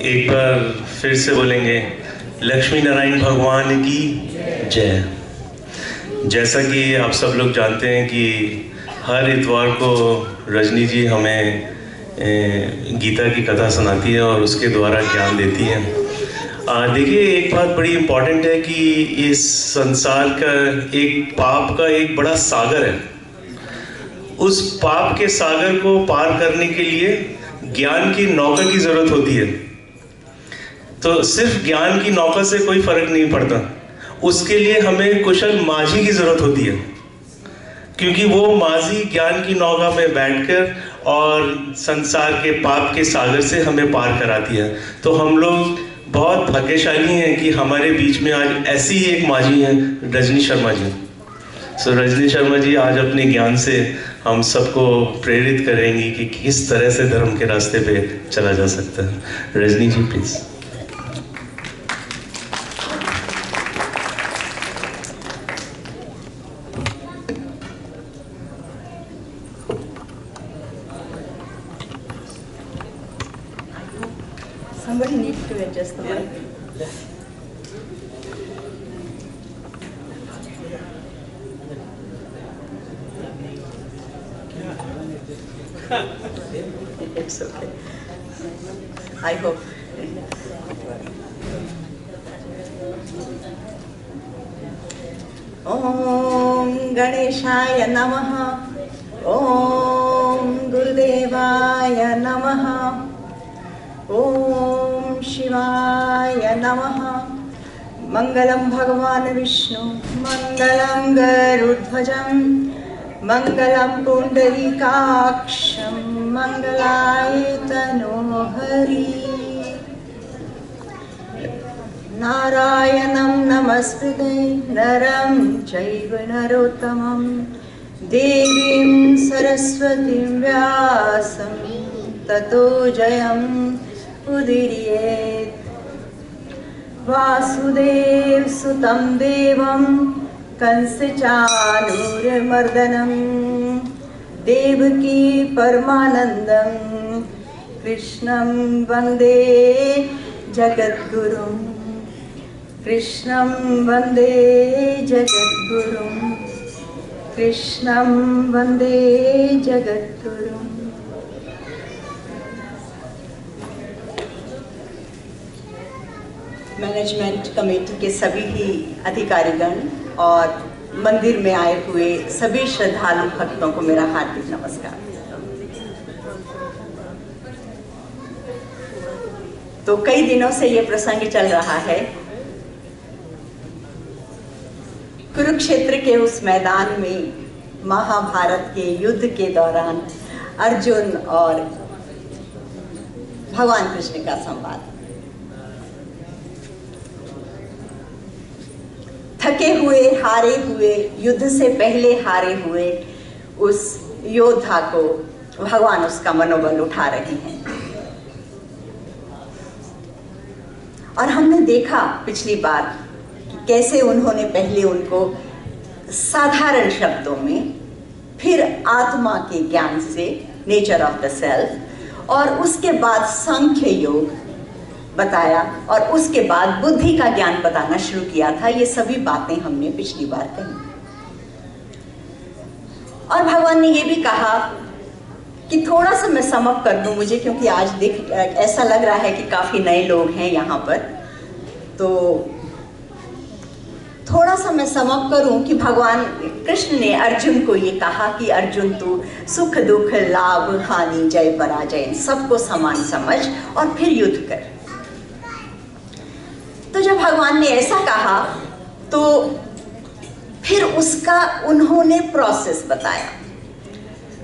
एक बार फिर से बोलेंगे, लक्ष्मी नारायण भगवान की जय। जैसा कि आप सब लोग जानते हैं कि हर इतवार को रजनी जी हमें गीता की कथा सुनाती है और उसके द्वारा ज्ञान देती है। देखिए, एक बात बड़ी इम्पॉर्टेंट है कि इस संसार का एक पाप का एक बड़ा सागर है। उस पाप के सागर को पार करने के लिए ज्ञान की नौका की जरूरत होती है। तो सिर्फ ज्ञान की नौका से कोई फर्क नहीं पड़ता, उसके लिए हमें कुशल माझी की जरूरत होती है, क्योंकि वो माझी ज्ञान की नौका में बैठकर और संसार के पाप के सागर से हमें पार कराती है। तो हम लोग बहुत भाग्यशाली हैं कि हमारे बीच में आज ऐसी ही एक माझी हैं, रजनी शर्मा जी। रजनी शर्मा जी आज अपने ज्ञान से हम सबको प्रेरित करेंगी कि किस तरह से धर्म के रास्ते पे चला जा सकता है। रजनी जी please. Somebody needs to adjust the mic. It's okay. I hope. Om Ganeshaya Namaha. Om Gurudevaya Namaha. Om Shivaya Namaha. Mangalam Bhagavan Vishnu. Mangalam Garudhvajam. Mangalam Pundarikaksham. Mangalayatano Hari. Narayanam Namaskute Naram Chaiva Narottamam. Devim Saraswatim Vyasam Tato Jayam Udiriyet. Vasudev Sutam Devam Kansa Chanurmardanam. Devaki Paramanandam Krishnam Vande Jagadgurum. Krishnam Vande Jagadgurum. Krishnam Vande Jagadgurum. Management committee के सभी ही अधिकारीगण और मंदिर में आए हुए सभी श्रद्धालु भक्तों को मेरा हार्दिक नमस्कार। तो कई दिनों से ये प्रसंग चल रहा है, कुरुक्षेत्र के उस मैदान में महाभारत के युद्ध के दौरान अर्जुन और भगवान कृष्ण का संवाद। थके हुए, हारे हुए, युद्ध से पहले हारे हुए उस योद्धा को भगवान उसका मनोबल उठा रहे हैं। और हमने देखा पिछली बार कि कैसे उन्होंने पहले उनको साधारण शब्दों में, फिर आत्मा के ज्ञान से, नेचर ऑफ द सेल्फ, और उसके बाद सांख्य योग बताया, और उसके बाद बुद्धि का ज्ञान बताना शुरू किया था। ये सभी बातें हमने पिछली बार कही। और भगवान ने ये भी कहा कि थोड़ा सा मैं सम अप कर दूं मुझे, क्योंकि आज ऐसा लग रहा है कि काफी नए लोग हैं यहाँ पर, तो थोड़ा सा मैं सम अप करूं कि भगवान कृष्ण ने अर्जुन को ये कहा कि अर्जुन तू सुख दुख लाभ हानि जय पराजय सबको समान समझ और फिर युद्ध कर। तो जब भगवान ने ऐसा कहा तो फिर उसका उन्होंने प्रोसेस बताया।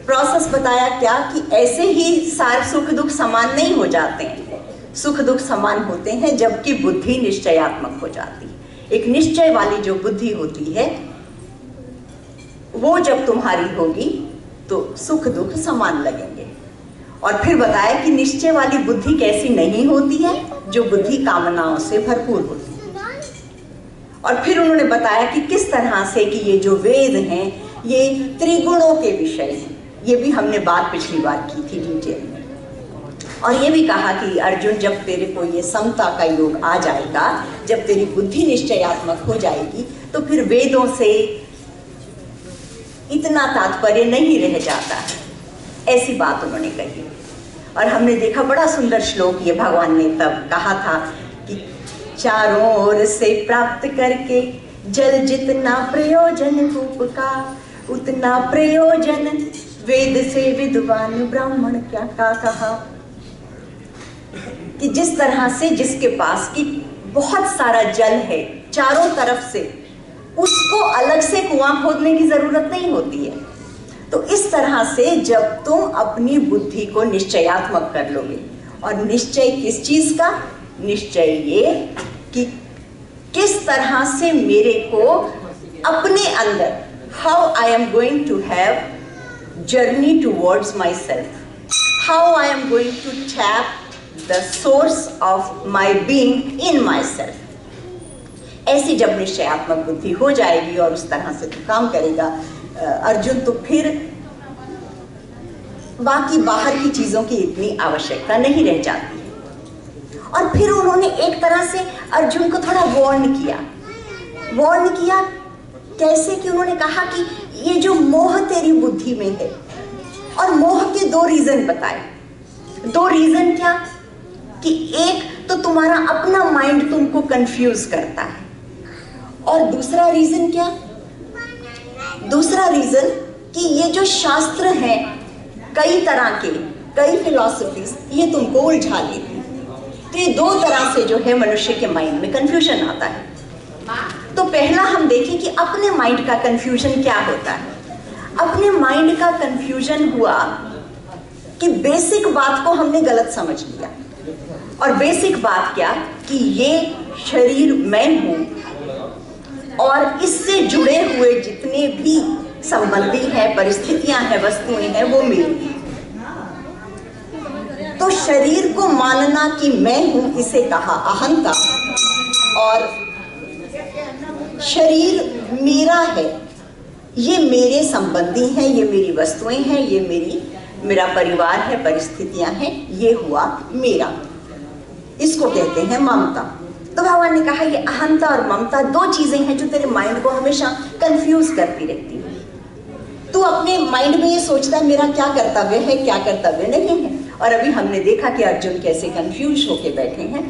प्रोसेस बताया क्या कि ऐसे ही सारे सुख दुख समान नहीं हो जाते हैं। सुख दुख समान होते हैं जबकि बुद्धि निश्चयात्मक हो जाती है। एक निश्चय वाली जो बुद्धि होती है वो जब तुम्हारी होगी तो सुख दुख समान लगेंगे। और फिर बताया कि निश्चय वाली बुद्धि कैसी नहीं होती है, जो बुद्धि कामनाओं से भरपूर होती है। और फिर उन्होंने बताया कि किस तरह से कि ये जो वेद हैं ये त्रिगुणों के विषय हैं। ये भी हमने बात पिछली बार की थी डिटेल में। और ये भी कहा कि अर्जुन, जब तेरे को ये समता का योग आ जाएगा, जब तेरी बुद्धि निश्चयात्मक हो जाएगी, तो फिर वेदों से इतना तात्पर्य नहीं रह जाता है। ऐसी बात उन्होंने कही। और हमने देखा बड़ा सुंदर श्लोक ये भगवान ने तब कहा था कि चारों ओर से प्राप्त करके जल जितना प्रयोजन रूप का, उतना प्रयोजन वेद से विद्वान ब्राह्मण क्या का कहा। कि जिस तरह से जिसके पास की बहुत सारा जल है चारों तरफ से, उसको अलग से कुआं खोदने की जरूरत नहीं होती है। तो इस तरह से जब तुम अपनी बुद्धि को निश्चयात्मक कर लोगे, और निश्चय किस चीज का? निश्चय ये कि किस तरह से मेरे को अपने अंदर, how I am going to have journey towards my self, how I am going to tap the source of my being in my self. ऐसी जब निश्चयात्मक बुद्धि हो जाएगी और उस तरह से तू काम करेगा अर्जुन, तो फिर बाकी बाहर की चीजों की इतनी आवश्यकता नहीं रह जाती है। और फिर उन्होंने एक तरह से अर्जुन को थोड़ा वार्न किया। कैसे? कि उन्होंने कहा कि ये जो मोह तेरी बुद्धि में है, और मोह के दो रीजन बताए। दो रीजन क्या? कि एक तो तुम्हारा अपना माइंड तुमको कंफ्यूज करता है, और दूसरा रीजन क्या? दूसरा रीजन कि ये जो शास्त्र हैं कई तरह के, कई फिलॉसफीज, ये तुमको उलझा लेती है। तो ये दो तरह से जो है मनुष्य के माइंड में कंफ्यूजन आता है। तो पहला हम देखें कि अपने माइंड का कंफ्यूजन क्या होता है। अपने माइंड का कंफ्यूजन हुआ कि बेसिक बात को हमने गलत समझ लिया। और बेसिक बात क्या? कि ये शरीर मैं हूं, और इससे जुड़े हुए जितने भी संबंधी हैं, परिस्थितियां हैं, वस्तुएं हैं, वो मेरी। तो शरीर को मानना कि मैं हूं, इसे कहा अहंता। और शरीर मेरा है, ये मेरे संबंधी हैं, ये मेरी वस्तुएं हैं, ये मेरा परिवार है, परिस्थितियां हैं, ये हुआ मेरा। इसको कहते हैं ममता। तो भगवान ने कहा ये अहंता और ममता दो चीजें हैं जो तेरे माइंड को हमेशा कंफ्यूज करती रहती है। तू अपने माइंड में ये सोचता है मेरा क्या कर्तव्य है, क्या कर्तव्य नहीं है। और अभी हमने देखा कि अर्जुन कैसे कंफ्यूज होके बैठे हैं।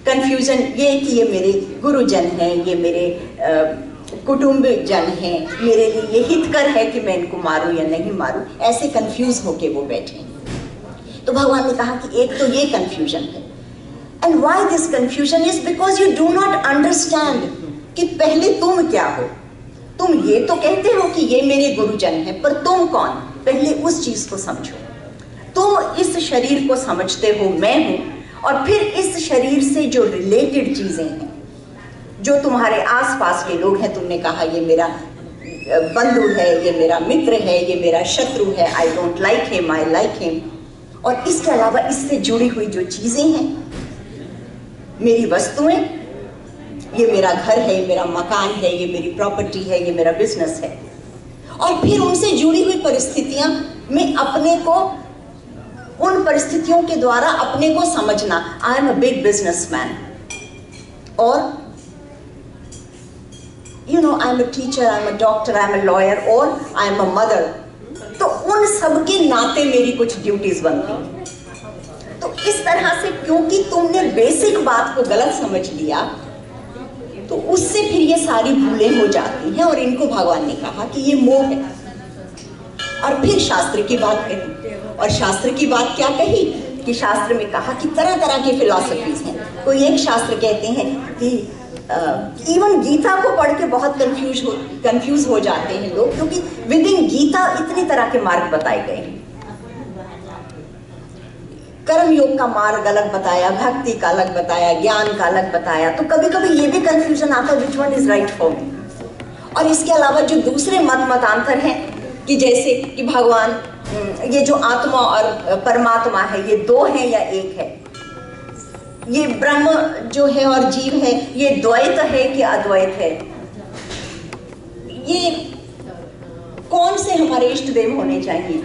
कंफ्यूजन ये कि ये मेरे गुरुजन हैं, ये मेरे कुटुंब जन हैं, मेरे लिए ये हितकर है कि मैं इनको मारूं या नहीं मारूं, ऐसे कंफ्यूज होके वो बैठे हैं। तो भगवान ने कहा कि एक तो ये कंफ्यूजन है। And why this confusion is because you do not understand कि पहले तुम क्या हो। तुम ये तो कहते हो कि ये मेरे गुरुजन हैं, पर तुम कौन? पहले उस चीज को समझो। तुम इस शरीर को समझते हो मैं हूं, और फिर इस शरीर से जो रिलेटेड चीजें हैं, जो तुम्हारे आसपास के लोग हैं, तुमने कहा ये मेरा बंधु है, ये मेरा मित्र है, ये मेरा शत्रु है, I don't like him, I like him. और इसके अलावा इससे जुड़ी हुई जो चीजें हैं, मेरी वस्तुएं, ये मेरा घर है, ये मेरा मकान है, ये मेरी प्रॉपर्टी है, ये मेरा बिजनेस है। और फिर उनसे जुड़ी हुई परिस्थितियां में अपने को, उन परिस्थितियों के द्वारा अपने को समझना। I am a big businessman, और you know I am a teacher, I am a doctor, I am a lawyer, और आई एम अ मदर। तो उन सबके नाते मेरी कुछ ड्यूटीज बनती हैं। तो इस तरह से क्योंकि तुमने बेसिक बात को गलत समझ लिया, तो उससे फिर ये सारी भूलें हो जाती हैं। और इनको भगवान ने कहा कि ये मोह है। और फिर शास्त्र की बात कही, और शास्त्र की बात क्या कही? कि शास्त्र में कहा कि तरह तरह की फिलॉसफीज हैं। कोई एक शास्त्र कहते हैं कि इवन गीता को पढ़ के बहुत कंफ्यूज हो जाते हैं लोग, क्योंकि विद इन गीता इतनी तरह के मार्ग बताए गए हैं। कर्म योग का मार्ग अलग बताया, भक्ति का अलग बताया, ज्ञान का अलग बताया। तो कभी कभी ये भी कंफ्यूजन आता है which one is right for me. और इसके अलावा जो दूसरे मतांतर हैं, कि जैसे कि भगवान, ये जो आत्मा और परमात्मा है, ये दो है या एक है, ये ब्रह्म जो है और जीव है, ये द्वैत है कि अद्वैत है, ये कौन से हमारे इष्ट देव होने चाहिए,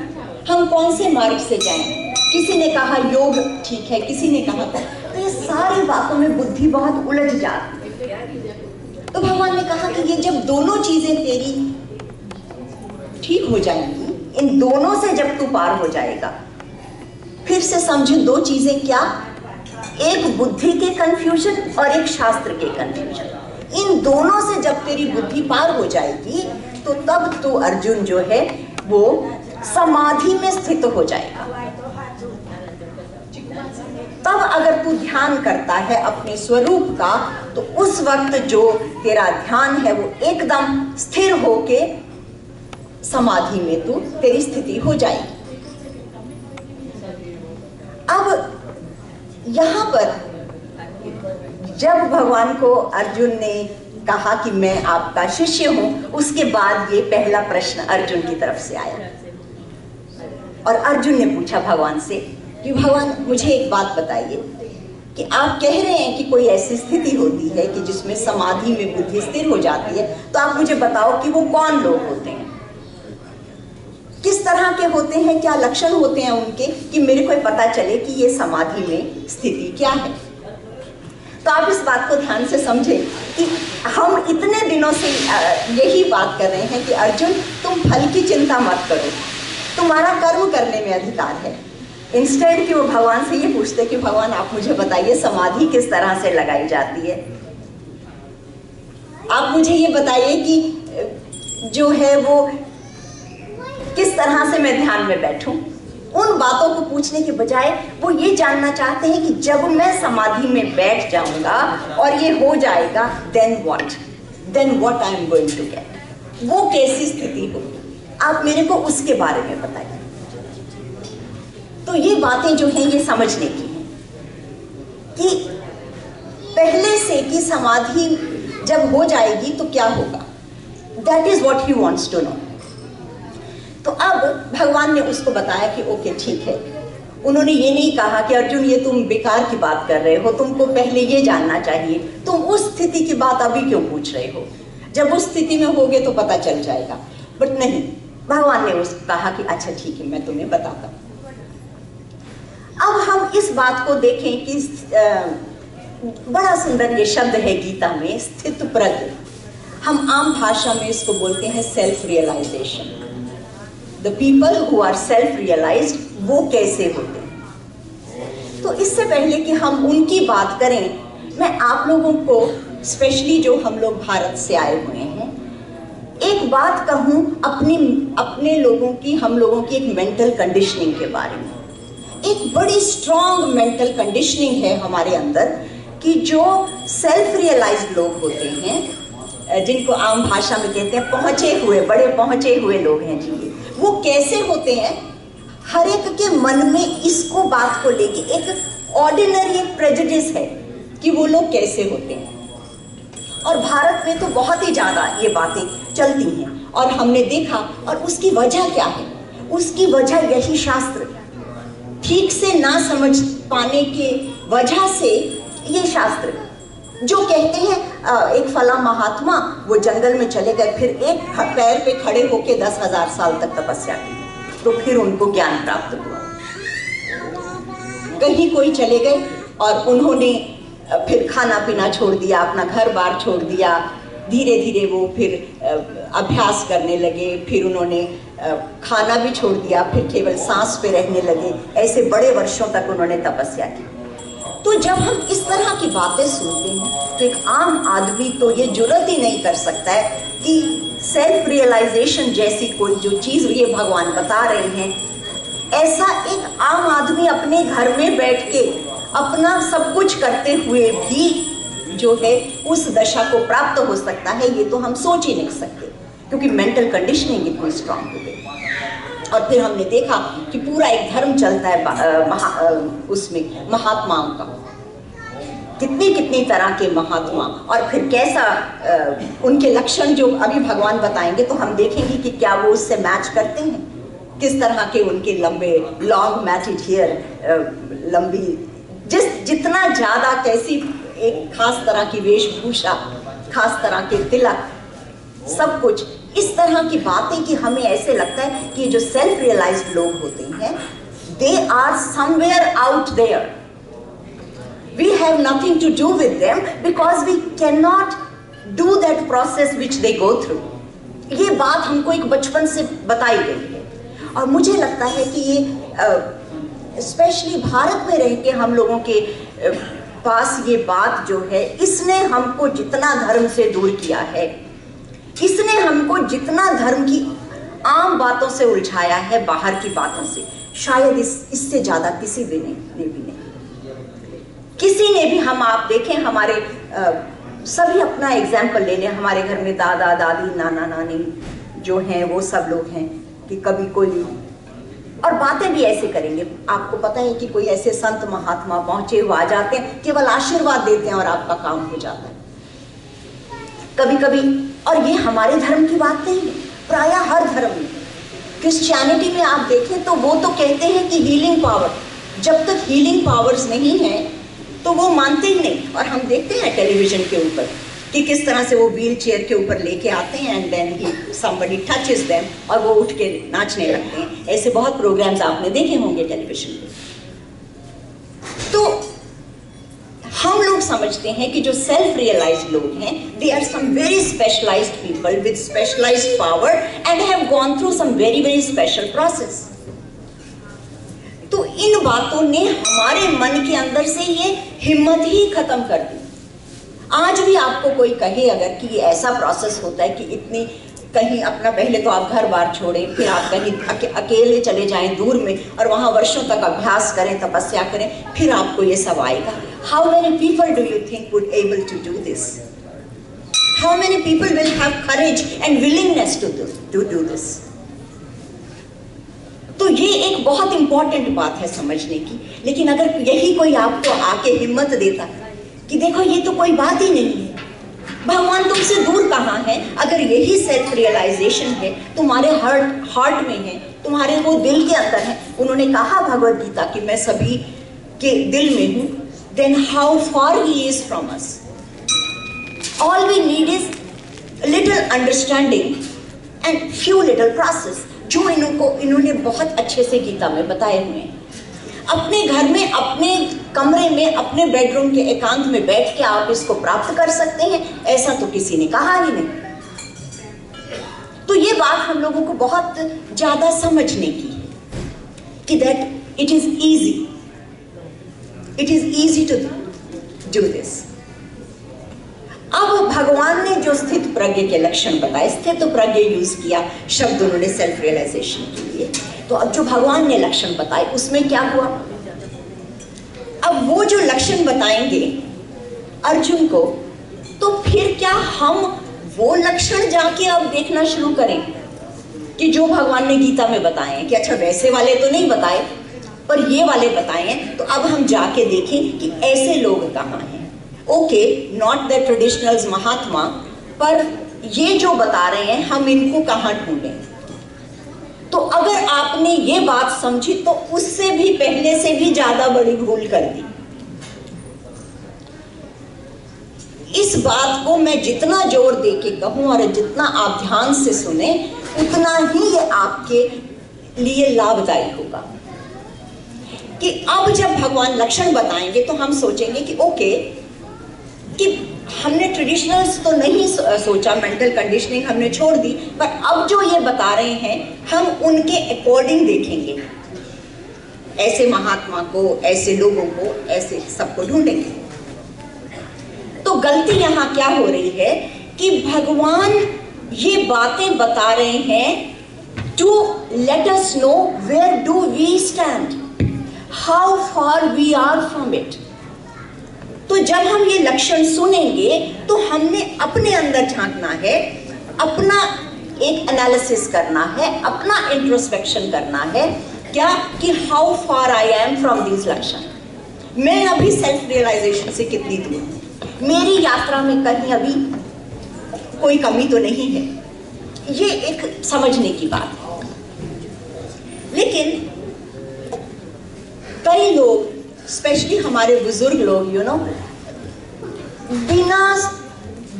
हम कौन से मार्ग से जाएं। किसी ने कहा योग ठीक है, किसी ने कहा था। तो ये सारी बातों में बुद्धि बहुत उलझ जाती है। तो भगवान ने कहा कि ये जब दोनों चीजें तेरी ठीक हो जाएंगी, इन दोनों से जब तू पार हो जाएगा, फिर से समझो दो चीजें क्या, एक बुद्धि के कंफ्यूजन और एक शास्त्र के कंफ्यूजन। इन दोनों से जब तेरी बुद्धि पार हो जाएगी तो तब तू अर्जुन जो है वो समाधि में स्थित हो जाएगा। तब अगर तू ध्यान करता है अपने स्वरूप का, तो उस वक्त जो तेरा ध्यान है वो एकदम स्थिर होके समाधि में तू तेरी स्थिति हो जाएगी। अब यहाँ पर जब भगवान को अर्जुन ने कहा कि मैं आपका शिष्य हूं, उसके बाद ये पहला प्रश्न अर्जुन की तरफ से आया और अर्जुन ने पूछा भगवान से कि भगवान मुझे एक बात बताइए कि आप कह रहे हैं कि कोई ऐसी स्थिति होती है कि जिसमें समाधि में बुद्धि स्थिर हो जाती है, तो आप मुझे बताओ कि वो कौन लोग होते हैं, किस तरह के होते हैं, क्या लक्षण होते हैं उनके, कि मेरे को पता चले कि ये समाधि में स्थिति क्या है। तो आप इस बात को ध्यान से समझें कि हम इतने दिनों से यही बात कर रहे हैं कि अर्जुन तुम फल की चिंता मत करो, तुम्हारा कर्म करने में अधिकार है। इंस्टेड कि वो भगवान से ये पूछते कि भगवान आप मुझे बताइए समाधि किस तरह से लगाई जाती है, आप मुझे ये बताइए कि जो है वो किस तरह से मैं ध्यान में बैठूं। उन बातों को पूछने के बजाय वो ये जानना चाहते हैं कि जब मैं समाधि में बैठ जाऊंगा और ये हो जाएगा, then what I am going to get, वो कैसी स्थिति होगी, आप मेरे को उसके बारे में बताइए। तो ये बातें जो हैं ये समझने की हैं कि पहले से कि समाधि जब हो जाएगी तो क्या होगा, that is what he wants to know. तो अब भगवान ने उसको बताया कि ओके ठीक है। उन्होंने ये नहीं कहा कि अर्जुन ये तुम बेकार की बात कर रहे हो, तुमको पहले ये जानना चाहिए, तुम उस स्थिति की बात अभी क्यों पूछ रहे हो, जब उस स्थिति में होगे तो पता चल जाएगा। बट नहीं, भगवान ने उसको कहा कि अच्छा ठीक है मैं तुम्हें बताता हूँ। अब हम इस बात को देखें कि बड़ा सुंदर ये शब्द है गीता में, स्थित प्रज्ञ। हम आम भाषा में इसको बोलते हैं self realisation. The people who are self realised, वो कैसे होते हैं। तो इससे पहले कि हम उनकी बात करें, मैं आप लोगों को स्पेशली जो हम लोग भारत से आए हुए हैं एक बात कहूँ अपने लोगों की, हम लोगों की एक मेंटल कंडीशनिंग के बारे में। एक बड़ी स्ट्रॉन्ग मेंटल कंडीशनिंग है हमारे अंदर कि जो सेल्फ रियलाइज्ड लोग होते हैं, जिनको आम भाषा में कहते हैं पहुँचे हुए, बड़े पहुँचे हुए लोग हैं जी, वो कैसे होते हैं, हर एक के मन में इसको बात को लेके एक ऑर्डिनरी एक प्रेजुडिस है कि वो लोग कैसे होते हैं। और भारत में तो बहुत ही ज़्यादा ये बातें चलती हैं और हमने देखा। और उसकी वजह क्या है, उसकी वजह यही शास्त्र ठीक से ना समझ पाने के वजह से, ये शास्त्र जो कहते हैं एक फला महात्मा वो जंगल में चले गए, फिर एक पैर पे खड़े होके 10,000 साल तक तपस्या की, तो फिर उनको ज्ञान प्राप्त हुआ। कहीं कोई चले गए और उन्होंने फिर खाना पीना छोड़ दिया, अपना घर बार छोड़ दिया, धीरे धीरे वो फिर अभ्यास करने लगे, फिर उन्होंने खाना भी छोड़ दिया, फिर केवल सांस पे रहने लगे। ऐसे बड़े वर्षों तक उन्होंने तपस्या की। तो जब हम इस तरह की बातें सुनते हैं तो एक आम आदमी तो ये जुर्रत ही नहीं कर सकता है कि सेल्फ रियलाइजेशन जैसी कोई जो चीज़ ये भगवान बता रहे हैं, ऐसा एक आम आदमी अपने घर में बैठ के अपना सब कुछ करते हुए भी जो है उस दशा को प्राप्त हो सकता है, ये तो हम सोच ही नहीं सकते, क्योंकि मेंटल कंडीशनिंग इतनी स्ट्रांग हो गई। और फिर हमने देखा कि पूरा एक धर्म चलता है उसमें महात्माओं का, कितनी कितनी तरह के महात्मा, और फिर कैसा उनके लक्षण जो अभी भगवान बताएंगे तो हम देखेंगे कि क्या वो उससे मैच करते हैं, किस तरह के उनके लंबे लॉन्ग मैटेड हेयर, लंबी जितना ज़्यादा कैसी एक खास तरह की वेशभूषा, खास तरह के तिलक, सब कुछ इस तरह की बातें कि हमें ऐसे लगता है कि जो सेल्फ रियलाइज्ड लोग होते हैं they are somewhere out there. We have nothing to do with them because we cannot do that process which they go through. ये बात हमको एक बचपन से बताई गई है और मुझे लगता है कि ये स्पेशली भारत में रह के हम लोगों के पास ये बात जो है, इसने हमको जितना धर्म से दूर किया है, इसने हमको जितना धर्म की आम बातों से उलझाया है, बाहर की बातों से, शायद इससे ज्यादा किसी भी ने भी नहीं, किसी ने भी। हम आप देखें हमारे सभी अपना एग्जाम्पल ले लें, हमारे घर में दादा दादी नाना नानी जो हैं वो सब लोग हैं कि कभी कोई, और बातें भी ऐसे करेंगे। आपको पता है कि कोई ऐसे संत महात्मा पहुंचे हुए आ जाते हैं, केवल आशीर्वाद देते हैं और आपका काम हो जाता है कभी कभी। और ये हमारे धर्म की बात नहीं है, प्रायः हर धर्म में, क्रिश्चियनिटी में आप देखें तो वो तो कहते हैं कि हीलिंग पावर, जब तक हीलिंग पावर्स नहीं है तो वो मानते ही नहीं। और हम देखते हैं टेलीविजन के ऊपर कि किस तरह से वो व्हील चेयर के ऊपर लेके आते हैं and then somebody touches them और वो उठ के नाचने लगते हैं। ऐसे बहुत प्रोग्राम्स आपने देखे होंगे टेलीविजन पे। तो हम लोग समझते हैं कि जो सेल्फ रियलाइज्ड लोग हैं, they are some very specialised people with specialised power and have gone through some very very special process. तो इन बातों ने हमारे मन के अंदर से ये हिम्मत ही खत्म कर दी। आज भी आपको कोई कहे अगर कि ऐसा प्रोसेस होता है कि इतनी कहीं अपना, पहले तो आप घर बार छोड़ें, फिर आप कहीं अकेले चले जाएं दूर में और वहाँ वर्षों तक अभ्यास करें, तपस्या करें, फिर आपको ये सब आएगा। How many people do you think would able to do this? How many people will have courage and willingness to do this? तो ये एक बहुत इंपॉर्टेंट बात है समझने की। लेकिन अगर यही कोई आपको आके हिम्मत देता कि देखो ये तो कोई बात ही नहीं है, भगवान तुमसे दूर कहाँ है, अगर यही सेल्फ रियलाइजेशन है, तुम्हारे हार्ट में है, तुम्हारे वो दिल के अंदर है, उन्होंने कहा भगवद गीता कि मैं सभी के दिल में हूँ, then how far he is from us. All we need is a little understanding and few little process, जो इन्होंने बहुत अच्छे से गीता में बताए हुए हैं। अपने घर में, अपने कमरे में, अपने बेडरूम के एकांत में बैठ के आप इसको प्राप्त कर सकते हैं, ऐसा तो किसी ने कहा ही नहीं। तो ये बात हम लोगों को बहुत ज्यादा समझने की है कि that it is easy to do this. अब भगवान ने जो स्थित प्रज्ञ के लक्षण बताए, स्थित प्रज्ञ यूज किया शब्द उन्होंने सेल्फ रियलाइजेशन के लिए। तो अब जो भगवान ने लक्षण बताए उसमें क्या हुआ? अब वो जो लक्षण बताएंगे अर्जुन को, तो फिर क्या हम वो लक्षण जाके अब देखना शुरू करें कि जो भगवान ने गीता में बताए हैं कि अच्छा वैसे वाले तो नहीं बताए पर ये वाले बताए हैं, तो अब हम जाके देखें कि ऐसे लोग कहाँ हैं। ओके, नॉट द ट्रेडिशनल्स महात्मा, पर ये जो बता रहे हैं हम इनको कहाँ ढूंढें? तो अगर आपने ये बात समझी तो उससे भी पहले से भी ज्यादा बड़ी भूल कर दी। इस बात को मैं जितना जोर दे के कहूं और जितना आप ध्यान से सुने, उतना ही ये आपके लिए लाभदायी होगा। कि अब जब भगवान लक्षण बताएंगे तो हम सोचेंगे कि ओके, कि हमने ट्रेडिशनल्स तो नहीं सोचा, मेंटल कंडीशनिंग हमने छोड़ दी, पर अब जो ये बता रहे हैं हम उनके अकॉर्डिंग देखेंगे, ऐसे महात्मा को, ऐसे लोगों को, ऐसे सबको ढूंढेंगे। तो गलती यहाँ क्या हो रही है कि भगवान ये बातें बता रहे हैं to let us know where do we stand, how far we are from it. तो जब हम ये लक्षण सुनेंगे तो हमने अपने अंदर झांकना है, अपना एक एनालिसिस करना है, अपना इंट्रोस्पेक्शन करना है। क्या कि how far I am from this लक्षण, मैं अभी सेल्फ रियलाइजेशन से कितनी दूर हूँ, मेरी यात्रा में कहीं अभी कोई कमी तो नहीं है। ये एक समझने की बात है। लेकिन कई लोग, स्पेशली हमारे बुजुर्ग लोग, यू नो, बिना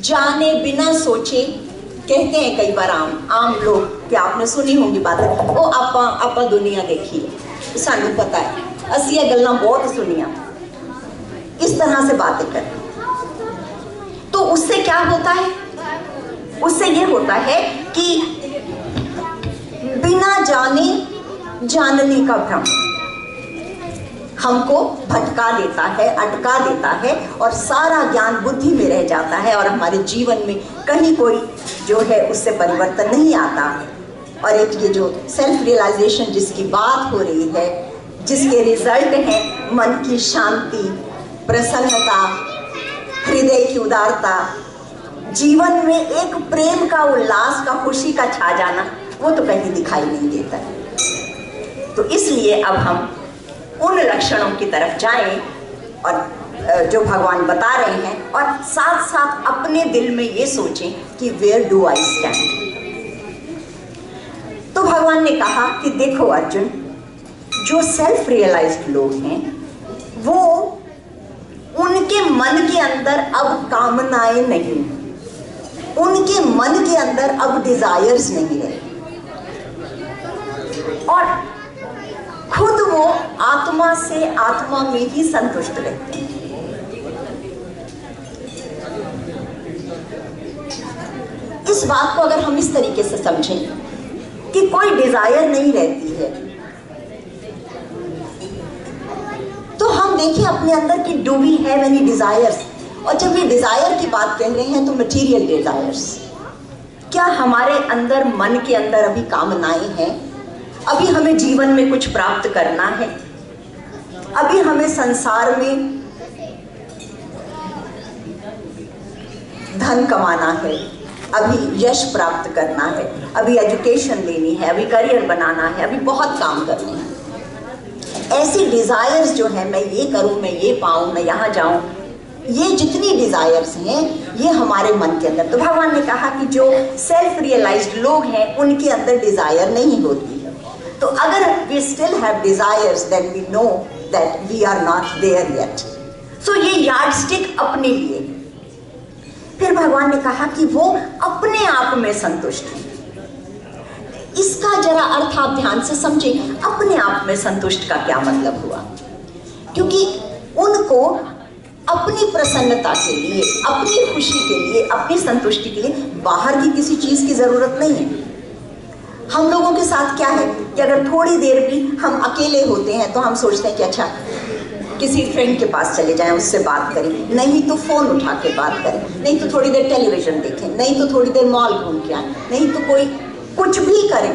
जाने बिना सोचे कहते हैं कई बार आम लोग, क्या आपने सुनी होंगी बातें, ओ आपा दुनिया देखी, सानू पता है, असी ये गल्लां बहुत सुनिया, इस तरह से बातें करती। तो उससे क्या होता है? उससे ये होता है कि बिना जाने जानने का भ्रम हमको भटका देता है, अटका देता है, और सारा ज्ञान बुद्धि में रह जाता है और हमारे जीवन में कहीं कोई जो है उससे परिवर्तन नहीं आता। और एक ये जो सेल्फ रियलाइजेशन जिसकी बात हो रही है, जिसके रिजल्ट हैं मन की शांति, प्रसन्नता, हृदय की उदारता, जीवन में एक प्रेम का उल्लास का, खुशी का छा जाना, वो तो कहीं दिखाई नहीं देता है। तो इसलिए अब हम उन लक्षणों की तरफ जाएं और जो भगवान बता रहे हैं, और साथ साथ अपने दिल में ये सोचें कि वेयर डू आई स्टैंड। तो भगवान ने कहा कि देखो अर्जुन, जो सेल्फ रियलाइज्ड लोग हैं वो, उनके मन के अंदर अब कामनाएं नहीं, उनके मन के अंदर अब डिजायर्स नहीं है, और खुद वो आत्मा से आत्मा में ही संतुष्ट रहते हैं। इस बात को अगर हम इस तरीके से समझें कि कोई डिजायर नहीं रहती है, तो हम देखिए अपने अंदर कि do we have any desires. और जब ये डिजायर की बात कह रहे हैं तो मटेरियल डिजायर्स, क्या हमारे अंदर, मन के अंदर अभी कामनाएं हैं? अभी हमें जीवन में कुछ प्राप्त करना है, अभी हमें संसार में धन कमाना है, अभी यश प्राप्त करना है, अभी एजुकेशन लेनी है, अभी करियर बनाना है, अभी बहुत काम करने हैं। ऐसी डिजायर्स जो है, मैं ये करूं, मैं ये पाऊं, मैं यहाँ जाऊं, ये जितनी डिजायर्स हैं ये हमारे मन के अंदर। तो भगवान ने कहा कि जो सेल्फ रियलाइज्ड लोग हैं उनके अंदर डिजायर नहीं होती है। तो अगर we still have desires, then we know that we are not there yet. So ये यार्डस्टिक अपने लिए। फिर भगवान ने कहा कि वो अपने आप में संतुष्ट है। इसका जरा अर्थ आप ध्यान से समझें, अपने आप में संतुष्ट का क्या मतलब हुआ? क्योंकि उनको अपनी प्रसन्नता के लिए, अपनी खुशी के लिए, अपनी संतुष्टि के लिए बाहर की किसी चीज की जरूरत नहीं है। हम लोगों के साथ क्या है कि अगर थोड़ी देर भी हम अकेले होते हैं तो हम सोचते हैं कि अच्छा किसी फ्रेंड के पास चले जाएं, उससे बात करें, नहीं तो फोन उठा के बात करें, नहीं तो थोड़ी देर टेलीविजन देखें, नहीं तो थोड़ी देर मॉल घूम के आए, नहीं तो कोई कुछ भी करें,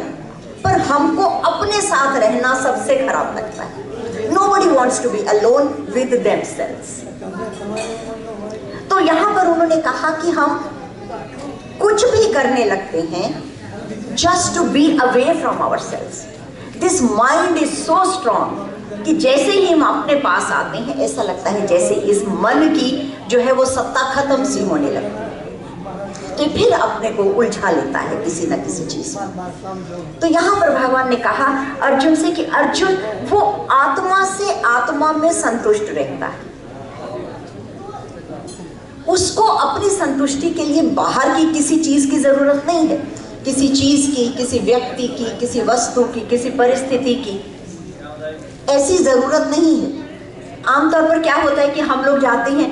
पर हमको अपने साथ रहना सबसे खराब लगता है। Nobody wants to be alone with themselves. तो यहाँ पर उन्होंने कहा कि हम कुछ भी करने लगते हैं just to be away from ourselves. This mind is so strong कि जैसे ही हम अपने पास आते हैं ऐसा लगता है जैसे इस मन की जो है वो सत्ता खत्म सी होने लगती है, तो फिर अपने को उलझा लेता है किसी न किसी चीज में। तो यहाँ पर भगवान ने कहा अर्जुन से कि अर्जुन वो आत्मा से आत्मा में संतुष्ट रहता है, उसको अपनी संतुष्टि के लिए बाहर की किसी चीज की जरूरत नहीं है, किसी चीज की, किसी व्यक्ति की, किसी वस्तु की, किसी परिस्थिति की ऐसी जरूरत नहीं है। आमतौर पर क्या होता है कि हम लोग जाते हैं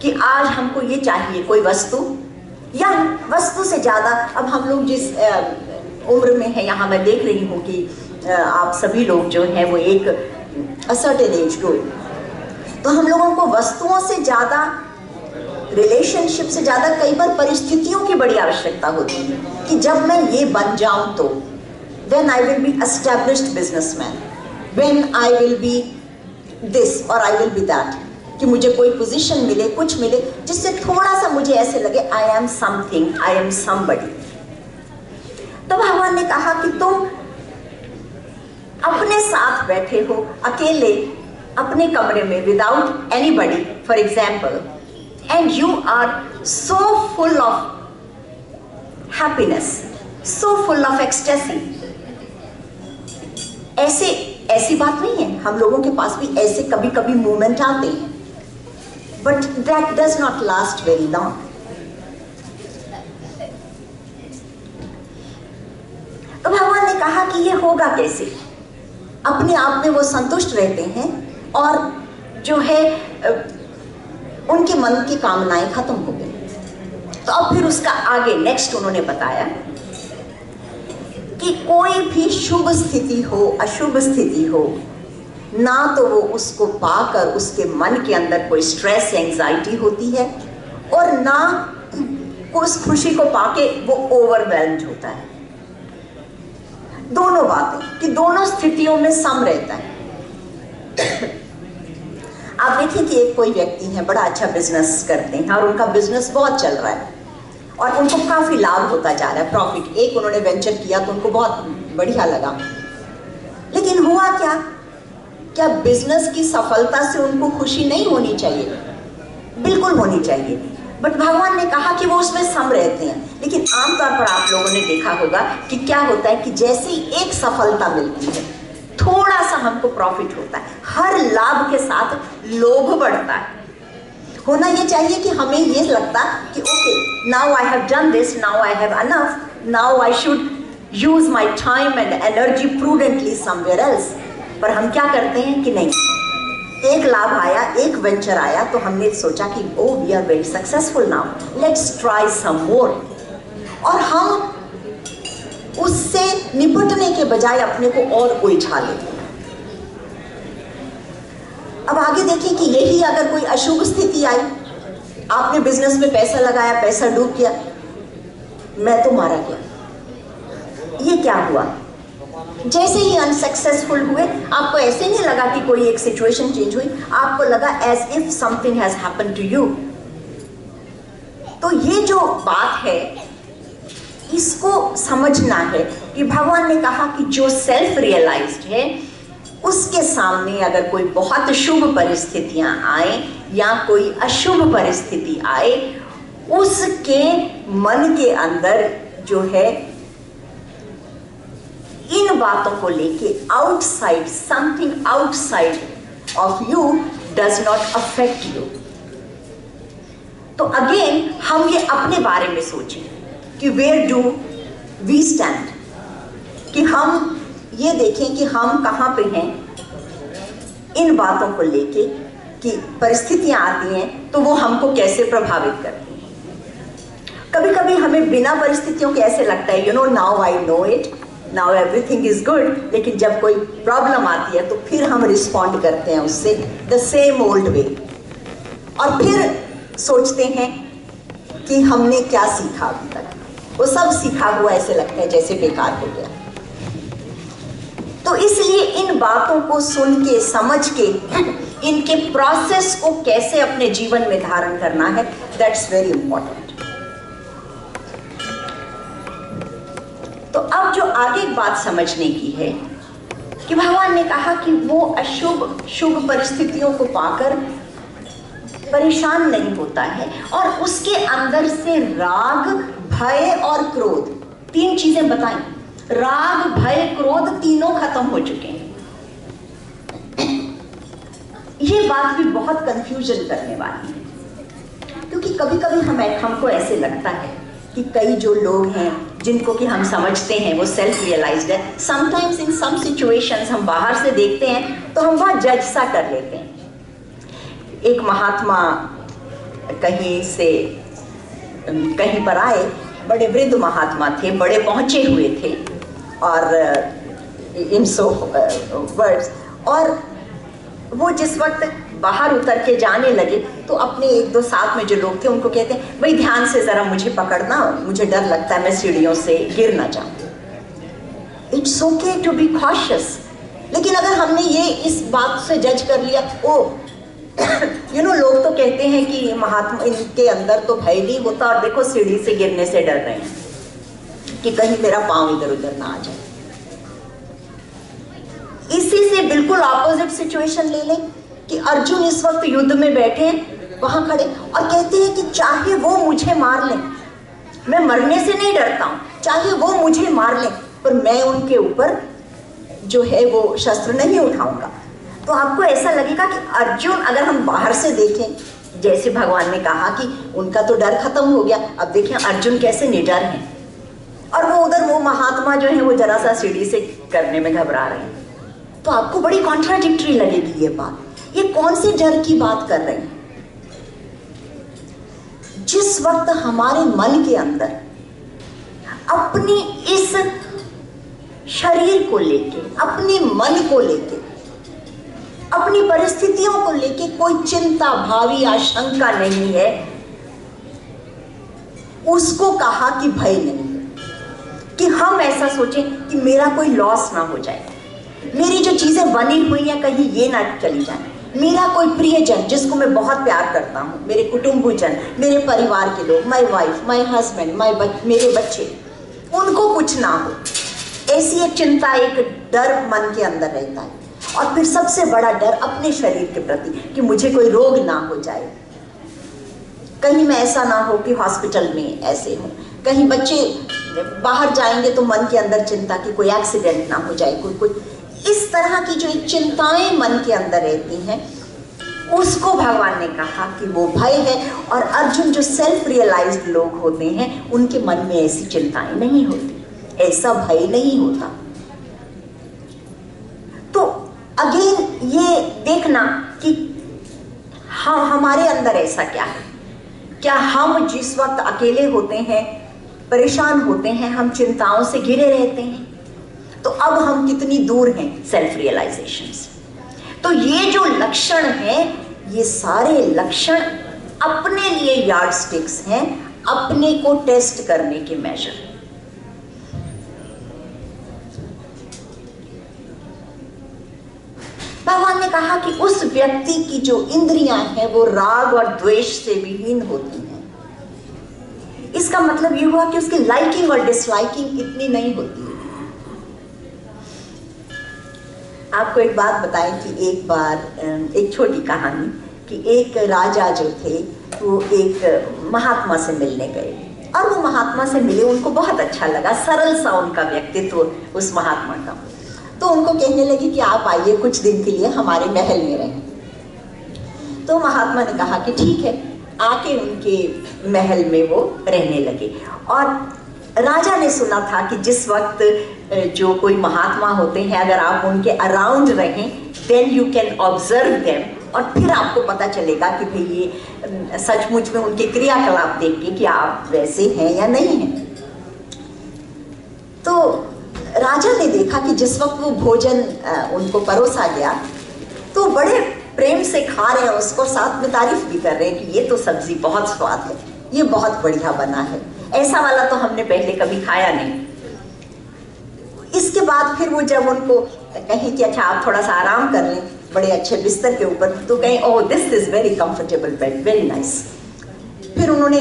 कि आज हमको ये चाहिए, कोई वस्तु, या वस्तु से ज्यादा अब हम लोग जिस उम्र में है, यहाँ मैं देख रही हूँ कि आप सभी लोग जो हैं वो एक सर्टेन एज ग्रुप, तो हम लोगों को वस्तुओं से ज्यादा, रिलेशनशिप से ज्यादा कई बार परिस्थितियों की बड़ी आवश्यकता होती है कि जब मैं ये बन जाऊं तो when I will be established businessman, when I will be this or I will be that, कि मुझे कोई पोजीशन मिले, कुछ मिले जिससे थोड़ा सा मुझे ऐसे लगे I am something, I am somebody। तो भगवान ने कहा कि तुम अपने साथ बैठे हो अकेले अपने कमरे में without anybody for example, and you are so full of happiness, so full of ecstasy। ऐसी बात नहीं है, हम लोगों के पास भी ऐसे कभी कभी मोमेंट आते हैं, but that does not last very long। तो भगवान ने कहा कि ये होगा कैसे? अपने आप में वो संतुष्ट रहते हैं और जो है उनके मन की कामनाएं खत्म हो गई। तो अब फिर उसका आगे नेक्स्ट उन्होंने बताया कि कोई भी शुभ स्थिति हो अशुभ स्थिति हो, ना तो वो उसको पाकर उसके मन के अंदर कोई स्ट्रेस एंजाइटी होती है और ना उस खुशी को पाके वो ओवरवेल्म्ड होता है। दोनों बातें कि दोनों स्थितियों में सम रहता है। आप देखिए कि एक कोई व्यक्ति है, बड़ा अच्छा बिजनेस करते हैं और उनका बिजनेस बहुत चल रहा है और उनको काफी लाभ होता जा रहा है, प्रॉफिट। एक उन्होंने वेंचर किया तो उनको बहुत बढ़िया लगा, लेकिन हुआ क्या बिजनेस की सफलता से उनको खुशी नहीं होनी चाहिए? बिल्कुल होनी चाहिए, बट भगवान ने कहा कि वो उसमें सम रहते हैं। लेकिन आमतौर पर आप लोगों ने देखा होगा कि क्या होता है कि जैसे ही एक सफलता मिलती है, थोड़ा सा हमको प्रॉफिट होता है, हर लाभ के साथ लोभ बढ़ता है। होना ये चाहिए कि हमें ये लगता कि okay, now I have done this, now I have enough, now I should use my time and energy prudently somewhere else. पर हम क्या करते हैं कि नहीं, एक लाभ आया, एक वेंचर आया तो हमने सोचा कि oh we are very successful now, let's try some more, और हम उससे निपटने के बजाय अपने को और उलझा लेते हैं। अब आगे देखिए कि यही अगर कोई अशुभ स्थिति आई, आपने बिजनेस में पैसा लगाया, पैसा डूब गया, मैं तो मारा गया, ये क्या हुआ? जैसे ही अनसक्सेसफुल हुए, आपको ऐसे नहीं लगा कि कोई एक सिचुएशन चेंज हुई, आपको लगा as if something has happened to you. तो ये जो बात है इसको समझना है कि भगवान ने कहा कि जो सेल्फ रियलाइज्ड है उसके सामने अगर कोई बहुत शुभ परिस्थितियां आए या कोई अशुभ परिस्थिति आए, उसके मन के अंदर जो है इन बातों को लेके outside, something outside of you does not affect you. तो अगेन हम ये अपने बारे में सोचें कि वेयर डू वी स्टैंड, कि हम ये देखें कि हम कहाँ पे हैं इन बातों को लेके, कि परिस्थितियां आती हैं तो वो हमको कैसे प्रभावित करती हैं। कभी कभी हमें बिना परिस्थितियों के ऐसे लगता है, you know, now I know it, now everything is good, लेकिन जब कोई प्रॉब्लम आती है तो फिर हम रिस्पॉन्ड करते हैं उससे द सेम ओल्ड वे, और फिर सोचते हैं कि हमने क्या सीखा अभी तक। वो सब सीखा हुआ ऐसे लगता है जैसे बेकार हो गया। तो इसलिए इन बातों को सुन के, समझ के, इनके प्रोसेस को कैसे अपने जीवन में धारण करना है, दैट्स वेरी इंपॉर्टेंट। तो अब जो आगे एक बात समझने की है कि भगवान ने कहा कि वो अशुभ शुभ परिस्थितियों को पाकर परेशान नहीं होता है और उसके अंदर से राग, भय और क्रोध, तीन चीजें बताई। राग, भय, क्रोध तीनों खत्म हो चुके हैं। ये बात भी बहुत कंफ्यूजन करने वाली है, क्योंकि कभी कभी हमको ऐसे लगता है कि कई जो लोग हैं जिनको कि हम समझते हैं वो सेल्फ रियलाइज्ड है, समटाइम्स इन सम सिचुएशंस हम बाहर से देखते हैं तो हम बहुत जज सा कर लेते हैं। एक महात्मा कहीं से कहीं पर आए, बड़े वृद्ध महात्मा थे, बड़े पहुंचे हुए थे, और इन सो वर्ड्स, और वो जिस वक्त बाहर उतर के जाने लगे तो अपने एक दो साथ में जो लोग थे उनको कहते हैं, भाई ध्यान से जरा मुझे पकड़ना, मुझे डर लगता है मैं सीढ़ियों से गिर ना जाऊं। It's okay to be cautious, लेकिन अगर हमने ये इस बात से जज कर लिया, ओ यू नो, लोग तो कहते हैं कि महात्मा इनके अंदर तो भय नहीं होता और देखो सीढ़ी से गिरने से डर रहे हैं कि कहीं मेरा पांव इधर उधर ना आ जाए। इसी से बिल्कुल ऑपोजिट सिचुएशन ले लें कि अर्जुन इस वक्त युद्ध में बैठे हैं वहां खड़े और कहते हैं कि चाहे वो मुझे मार लें, मैं मरने से नहीं डरता हूं, चाहे वो मुझे मार लें, पर मैं उनके ऊपर जो है वो शस्त्र नहीं उठाऊंगा। तो आपको ऐसा लगेगा कि अर्जुन, अगर हम बाहर से देखें, जैसे भगवान ने कहा कि उनका तो डर खत्म हो गया, अब देखें अर्जुन कैसे निडर हैं, और वो उधर वो महात्मा जो है वो जरा सा सीढ़ी से करने में घबरा रहे हैं। तो आपको बड़ी कॉन्ट्राडिक्टरी लगेगी ये बात। ये कौन से डर की बात कर रहे हैं? जिस वक्त हमारे मन के अंदर अपनी इस शरीर को लेके, अपने मन को लेके, अपनी परिस्थितियों को लेके कोई चिंता, भावी आशंका नहीं है, उसको कहा कि भय नहीं है, कि हम ऐसा सोचें कि मेरा कोई लॉस ना हो जाए, मेरी जो चीजें बनी हुई हैं कहीं ये ना चली जाए, मेरा कोई प्रियजन जिसको मैं बहुत प्यार करता हूँ, मेरे कुटुंबजन, मेरे परिवार के लोग, माय वाइफ, माय हस्बैंड, मेरे बच्चे, उनको कुछ ना हो, ऐसी एक चिंता, एक डर मन के अंदर रहता है। और फिर सबसे बड़ा डर अपने शरीर के प्रति, कि मुझे कोई रोग ना हो जाए, कहीं मैं ऐसा ना हो कि हॉस्पिटल में ऐसे हो, कहीं बच्चे बाहर जाएंगे तो मन के अंदर चिंता कि कोई एक्सीडेंट ना हो जाए, कोई इस तरह की जो चिंताएं मन के अंदर रहती हैं, उसको भगवान ने कहा कि वो भय है। और अर्जुन जो सेल्फ रियलाइज्ड लोग होते हैं, उनके मन में ऐसी चिंताएं नहीं होती, ऐसा भय नहीं होता। तो अगेन ये देखना कि हाँ, हमारे अंदर ऐसा क्या है। क्या हम जिस वक्त अकेले होते हैं, परेशान होते हैं, हम चिंताओं से घिरे रहते हैं, तो अब हम कितनी दूर हैं सेल्फ रियलाइजेशन से। तो ये जो लक्षण हैं, ये सारे लक्षण अपने लिए यार्ड स्टिक्स हैं, अपने को टेस्ट करने के मेजर। भगवान ने कहा कि उस व्यक्ति की जो इंद्रियां हैं वो राग और द्वेष से विहीन होती हैं। इसका मतलब ये हुआ कि उसकी लाइकिंग और डिसलाइकिंग इतनी नहीं होती है। आपको एक बात बताएं कि एक बार, एक छोटी कहानी, कि एक राजा जो थे वो एक महात्मा से मिलने गए, और वो महात्मा से मिले, उनको बहुत अच्छा लगा, सरल सा उनका व्यक्तित्व उस महात्मा का। तो उनको कहने लगी कि आप आइए कुछ दिन के लिए हमारे महल में रहें। तो महात्मा ने कहा कि ठीक है, आके उनके महल में वो रहने लगे। और राजा ने सुना था कि जिस वक्त जो कोई महात्मा होते हैं, अगर आप उनके अराउंड रहें, then you can observe them, और फिर आपको पता चलेगा कि भाई ये सचमुच में उनके क्रियाकलाप देख के कि आप वैसे हैं या नहीं हैं। तो राजा ने देखा कि जिस वक्त वो भोजन उनको परोसा गया, तो बड़े प्रेम से खा रहे हैं उसको, साथ में तारीफ भी कर रहे हैं कि ये तो सब्जी बहुत स्वाद है, ये बहुत बढ़िया बना है, ऐसा वाला तो हमने पहले कभी खाया नहीं। इसके बाद फिर वो जब उनको कहें कि अच्छा आप थोड़ा सा आराम कर लें बड़े अच्छे बिस्तर के ऊपर, तो कहें oh this is very comfortable bed, very nice. फिर उन्होंने,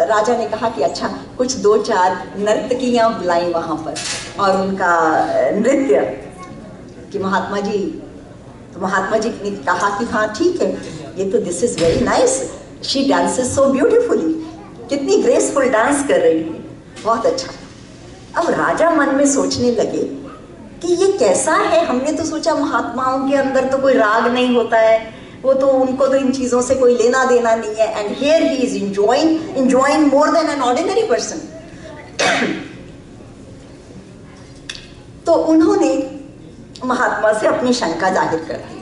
राजा ने कहा कि अच्छा कुछ 2-4 नर्तकियां बुलाई वहां पर, और उनका नृत्य कि महात्मा जी, तो महात्मा जी ने कहा कि हाँ ठीक है, ये तो this is very nice, she dances so beautifully, कितनी ग्रेसफुल डांस कर रही है, बहुत अच्छा। अब राजा मन में सोचने लगे कि ये कैसा है, हमने तो सोचा महात्माओं के अंदर तो कोई राग नहीं होता है, वो तो उनको तो इन चीजों से कोई लेना देना नहीं है, and here he is enjoying more than an ordinary person. तो उन्होंने महात्मा से अपनी शंका जाहिर कर दी।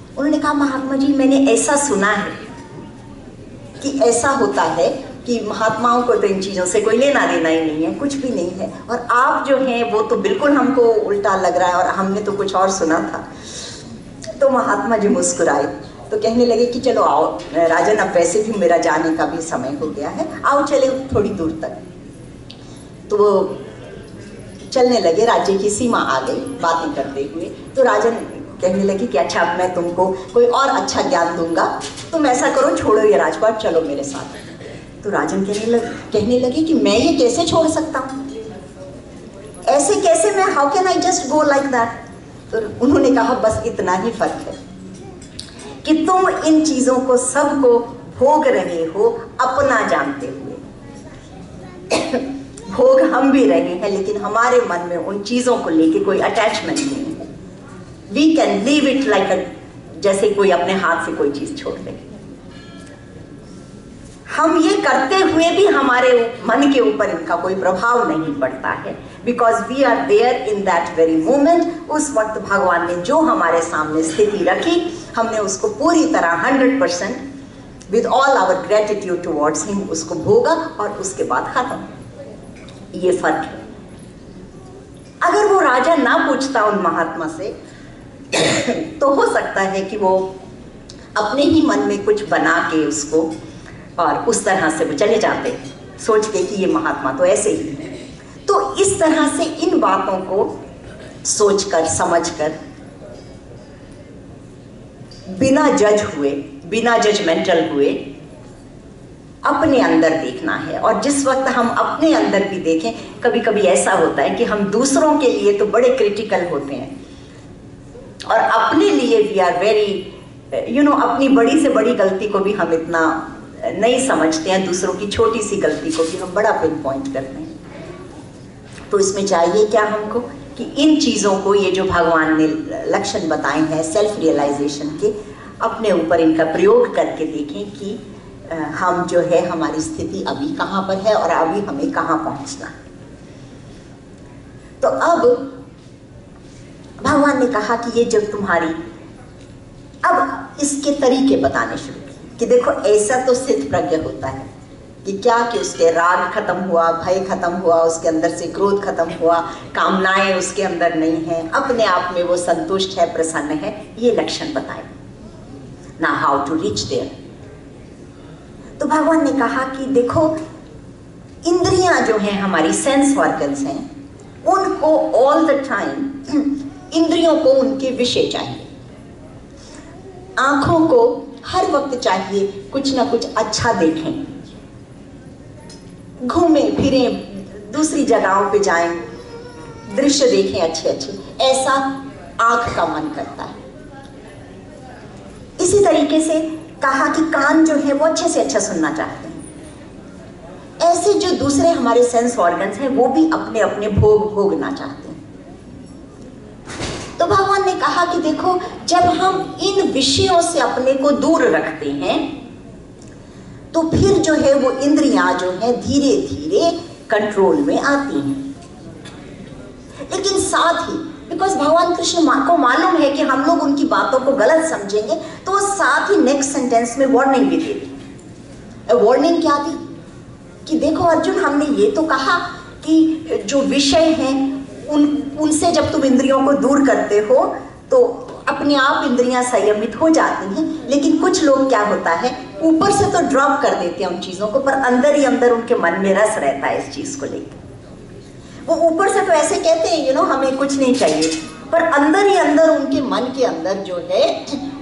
उन्होंने कहा महात्मा जी, मैंने ऐसा सुना है कि ऐसा होता है कि महात्माओं को तो इन चीज़ों से कोई लेना देना ही नहीं है, कुछ भी नहीं है, और आप जो हैं वो तो बिल्कुल हमको उल्टा लग रहा है, और हमने तो कुछ और सुना था। तो महात्मा जी मुस्कुराए, तो कहने लगे कि चलो आओ राजन, अब वैसे भी मेरा जाने का भी समय हो गया है, आओ चले थोड़ी दूर तक। तो वो चलने लगे, राज्य की सीमा आ गई बातें करते हुए। तो राजन कहने लगी कि अच्छा अब मैं तुमको कोई और अच्छा ज्ञान दूंगा, तुम ऐसा करो छोड़ो ये राजपाट, चलो मेरे साथ। तो राजन कहने लगे कि मैं ये कैसे छोड़ सकता हूँ, ऐसे कैसे मैं, how can I just go like that. तो उन्होंने कहा बस इतना ही फर्क है कि तुम इन चीजों को सबको भोग रहे हो अपना जानते हुए। भोग हम भी रहे हैं, लेकिन हमारे मन में उन चीजों को लेके कोई अटैचमेंट नहीं है। We can leave it like जैसे कोई अपने हाथ से कोई चीज छोड़ दे। हम ये करते हुए भी हमारे मन के ऊपर इनका कोई प्रभाव नहीं पड़ता है। Because we are there in that very moment. उस वक्त भगवान ने जो हमारे सामने स्थिति रखी, हमने उसको पूरी तरह 100% with all our gratitude towards him उसको भोगा और उसके बाद खत्म। ये फर्क है। अगर वो राजा ना पूछता उन महात्मा से तो हो सकता है कि वो अपने ही मन में कुछ बना के उसको और उस तरह से वो चले जाते, सोच के कि ये महात्मा तो ऐसे ही है। तो इस तरह से इन बातों को सोचकर समझकर बिना जज हुए, बिना जजमेंटल हुए अपने अंदर देखना है। और जिस वक्त हम अपने अंदर भी देखें, कभी कभी ऐसा होता है कि हम दूसरों के लिए तो बड़े क्रिटिकल होते हैं और अपने लिए वी आर वेरी अपनी बड़ी से बड़ी गलती को भी हम इतना नहीं समझते हैं, दूसरों की छोटी सी गलती को भी हम बड़ा पिन पॉइंट करते हैं। तो इसमें चाहिए क्या हमको कि इन चीज़ों को, ये जो भगवान ने लक्षण बताए हैं सेल्फ रियलाइजेशन के, अपने ऊपर इनका प्रयोग करके देखें कि हम जो है हमारी स्थिति अभी कहाँ पर है और अभी हमें कहाँ पहुँचना है। तो अब भगवान ने कहा कि ये जब तुम्हारी, अब इसके तरीके बताने शुरू किए कि देखो ऐसा तो स्थित प्रज्ञ होता है कि क्या कि उसके राग खत्म हुआ, भय खत्म हुआ, उसके अंदर से क्रोध खत्म हुआ, कामनाएं उसके अंदर नहीं है, अपने आप में वो संतुष्ट है, प्रसन्न है। ये लक्षण बताए ना, हाउ टू रीच देयर। तो भगवान ने कहा कि देखो इंद्रियां जो हैं हमारी, सेंस ऑर्गन्स हैं, उनको ऑल द टाइम इंद्रियों को उनके विषय चाहिए। आंखों को हर वक्त चाहिए कुछ ना कुछ अच्छा देखें, घूमें फिरें, दूसरी जगहों पे जाएं, दृश्य देखें अच्छे अच्छे, ऐसा आंख का मन करता है। इसी तरीके से कहा कि कान जो है वो अच्छे से अच्छा सुनना चाहते हैं। ऐसे जो दूसरे हमारे सेंस ऑर्गन्स हैं वो भी अपने अपने भोग भोगना चाहते हैं। तो भगवान ने कहा कि देखो जब हम इन विषयों से अपने को दूर रखते हैं तो फिर जो है वो इंद्रियां जो है धीरे धीरे कंट्रोल में आती हैं। लेकिन साथ ही बिकॉज भगवान कृष्ण को मालूम है कि हम लोग उनकी बातों को गलत समझेंगे, तो वो साथ ही नेक्स्ट सेंटेंस में वार्निंग भी दे दी। वार्निंग क्या दी कि देखो अर्जुन, हमने ये तो कहा कि जो विषय हैं उनसे जब तुम इंद्रियों को दूर करते हो तो अपने आप इंद्रियां संयमित हो जाती हैं। लेकिन कुछ लोग क्या होता है, ऊपर से तो ड्रॉप कर देते हैं उन चीजों को, पर अंदर ही अंदर उनके मन में रस रहता है इस चीज को लेकर। वो ऊपर से तो ऐसे कहते हैं हमें कुछ नहीं चाहिए, पर अंदर ही अंदर उनके मन के अंदर जो है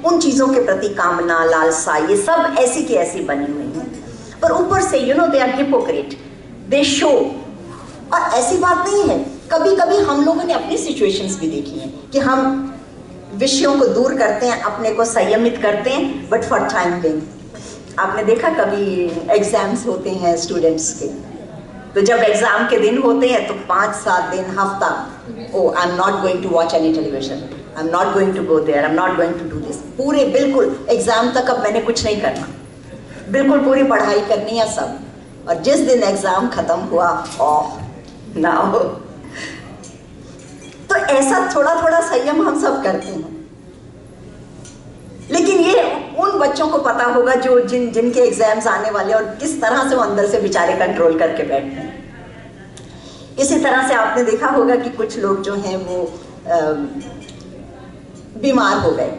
उन चीजों के प्रति कामना, लालसा, ये सब ऐसी की ऐसी बनी हुई है। पर ऊपर से they are hypocrite, they show. और ऐसी बात नहीं है, कभी कभी हम लोगों ने अपनी सिचुएशंस भी देखी हैं कि हम विषयों को दूर करते हैं, अपने को संयमित करते हैं, बट फॉर टाइम बिंग। आपने देखा कभी एग्जाम्स होते हैं स्टूडेंट्स के, तो जब एग्जाम के दिन होते हैं तो 5-7 दिन, हफ्ता, oh I am not going to watch any television, I am not going to go there, I am not going to do this. पूरे बिल्कुल एग्जाम तक अब मैंने कुछ नहीं करना, बिल्कुल पूरी पढ़ाई करनी है सब। और जिस दिन एग्जाम खत्म हुआ, ऑफ ना हो। तो ऐसा थोड़ा थोड़ा संयम हम सब करते हैं। लेकिन ये उन बच्चों को पता होगा जो जिनके एग्जाम्स आने वाले, और किस तरह से वो अंदर से बेचारे कंट्रोल करके बैठते हैं। इसी तरह से आपने देखा होगा कि कुछ लोग जो हैं वो बीमार हो गए,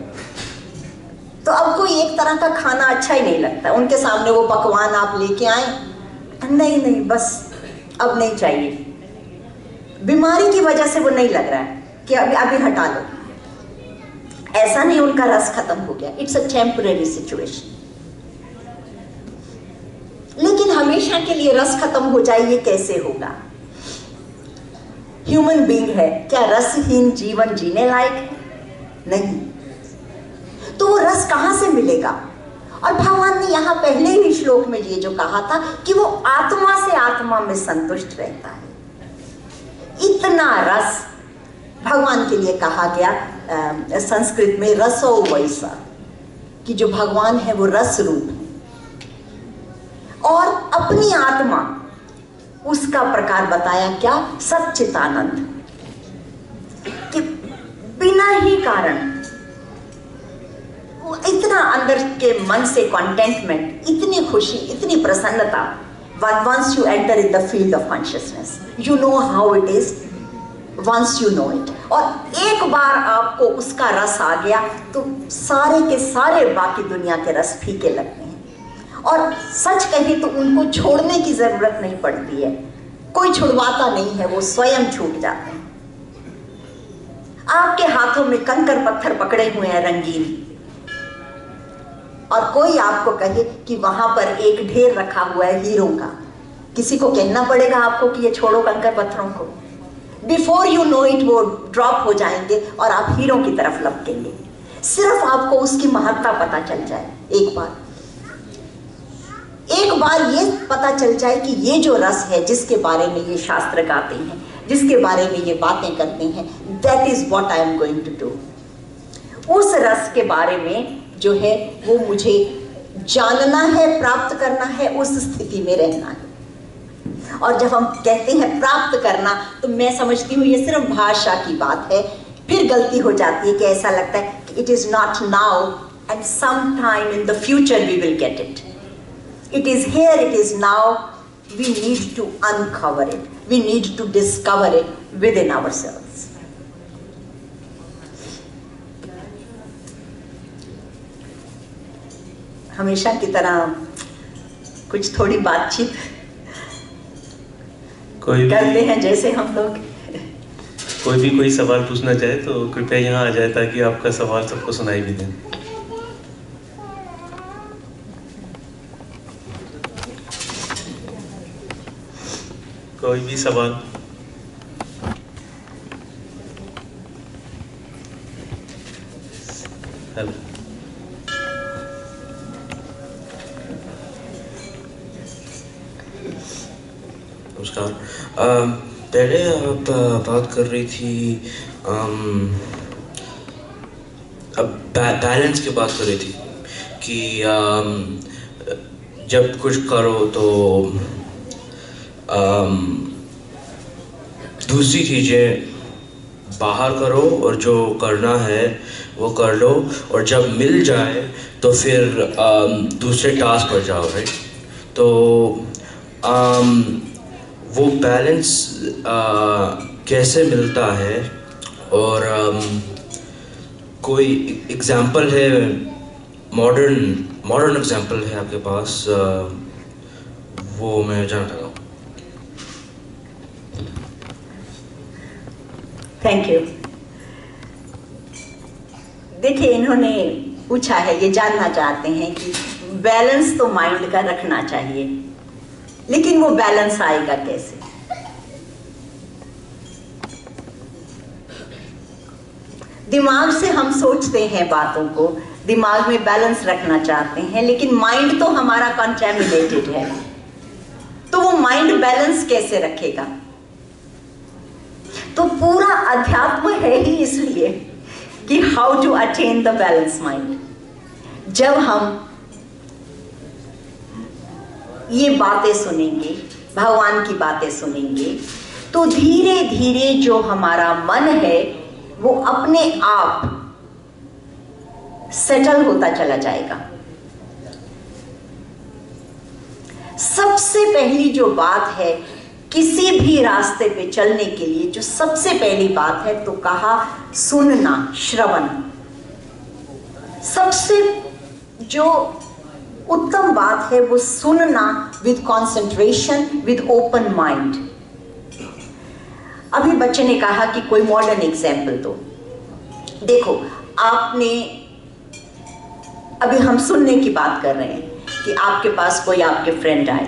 तो अब कोई एक तरह का खाना अच्छा ही नहीं लगता, उनके सामने वो पकवान आप लेके आए, नहीं बस अब नहीं चाहिए। बीमारी की वजह से वो नहीं लग रहा है कि अभी हटा लो, ऐसा नहीं उनका रस खत्म हो गया, इट्स अ टेम्पररी सिचुएशन। लेकिन हमेशा के लिए रस खत्म हो जाए ये कैसे होगा? ह्यूमन बीइंग है, क्या रसहीन जीवन जीने लायक? नहीं। तो वो रस कहां से मिलेगा? और भगवान ने यहां पहले ही श्लोक में ये जो कहा था कि वो आत्मा से आत्मा में संतुष्ट रहता है। इतना रस भगवान के लिए कहा गया संस्कृत में रसो वैसा, कि जो भगवान है वो रस रूप है। और अपनी आत्मा उसका प्रकार बताया क्या? सच्चिदानंद, कि बिना ही कारण वो इतना अंदर के मन से कंटेंटमेंट, इतनी खुशी, इतनी प्रसन्नता। once you enter in the field of consciousness, you know how it is once you know it। और एक बार आपको उसका रस आ गया तो सारे के सारे बाकी दुनिया के रस फीके लगते हैं। और सच कहे तो उनको छोड़ने की जरूरत नहीं पड़ती है, कोई छुड़वाता नहीं है, वो स्वयं छूट जाते हैं। आपके हाथों में कंकर पत्थर पकड़े हुए हैं रंगीन, और कोई आपको कहे कि वहां पर एक ढेर रखा हुआ है हीरों का, किसी को कहना पड़ेगा आपको कि ये छोड़ो कंकर पत्थरों को। बिफोर यू नो इट वो ड्रॉप हो जाएंगे और आप हीरों की तरफ लपकेंगे। सिर्फ आपको उसकी महत्ता पता चल जाए, एक बार ये पता चल जाए कि ये जो रस है जिसके बारे में ये शास्त्र गाते हैं, जिसके बारे में ये बातें करते हैं, that is what I am going to do. उस रस के बारे में जो है वो मुझे जानना है, प्राप्त करना है, उस स्थिति में रहना है। और जब हम कहते हैं प्राप्त करना, तो मैं समझती हूँ ये सिर्फ भाषा की बात है। फिर गलती हो जाती है कि ऐसा लगता है कि it is not now and some time in the future we will get it. It is here, it is now, we need to uncover it, we need to discover it with in ourselves. हमेशा की तरह कुछ थोड़ी बातचीत करते हैं, जैसे हम लोग। कोई सवाल पूछना चाहे तो कृपया यहाँ आ जाए ताकि आपका सवाल सबको सुनाई भी दें। कोई भी सवाल? हेलो, नमस्कार। पहले आप बात कर रही थी, अब बैलेंस की बात कर रही थी कि जब कुछ करो तो दूसरी चीज़ें बाहर करो और जो करना है वो कर लो, और जब मिल जाए तो फिर दूसरे टास्क पर जाओ, राइट? तो वो बैलेंस कैसे मिलता है, और कोई एग्जाम्पल है, मॉडर्न एग्जाम्पल है आपके पास, वो मैं जानना चाहता हूँ। Thank you. देखिए, इन्होंने पूछा है, ये जानना चाहते हैं कि बैलेंस तो माइंड का रखना चाहिए, लेकिन वो बैलेंस आएगा कैसे? दिमाग से हम सोचते हैं बातों को, दिमाग में बैलेंस रखना चाहते हैं, लेकिन माइंड तो हमारा कंटैमिनेटेड है, तो वो माइंड बैलेंस कैसे रखेगा? तो पूरा अध्यात्म है ही इसलिए कि how to attain the balance mind. जब हम ये बातें सुनेंगे, भगवान की बातें सुनेंगे, तो धीरे धीरे जो हमारा मन है वो अपने आप सेटल होता चला जाएगा। सबसे पहली जो बात है किसी भी रास्ते पे चलने के लिए, जो सबसे पहली बात है, तो कहा सुनना, श्रवण। सबसे जो उत्तम बात है वो सुनना with concentration, with open mind. अभी बच्चे ने कहा कि कोई मॉडर्न एग्जाम्पल दो। देखो, आपने अभी हम सुनने की बात कर रहे हैं कि आपके पास कोई आपके फ्रेंड आए,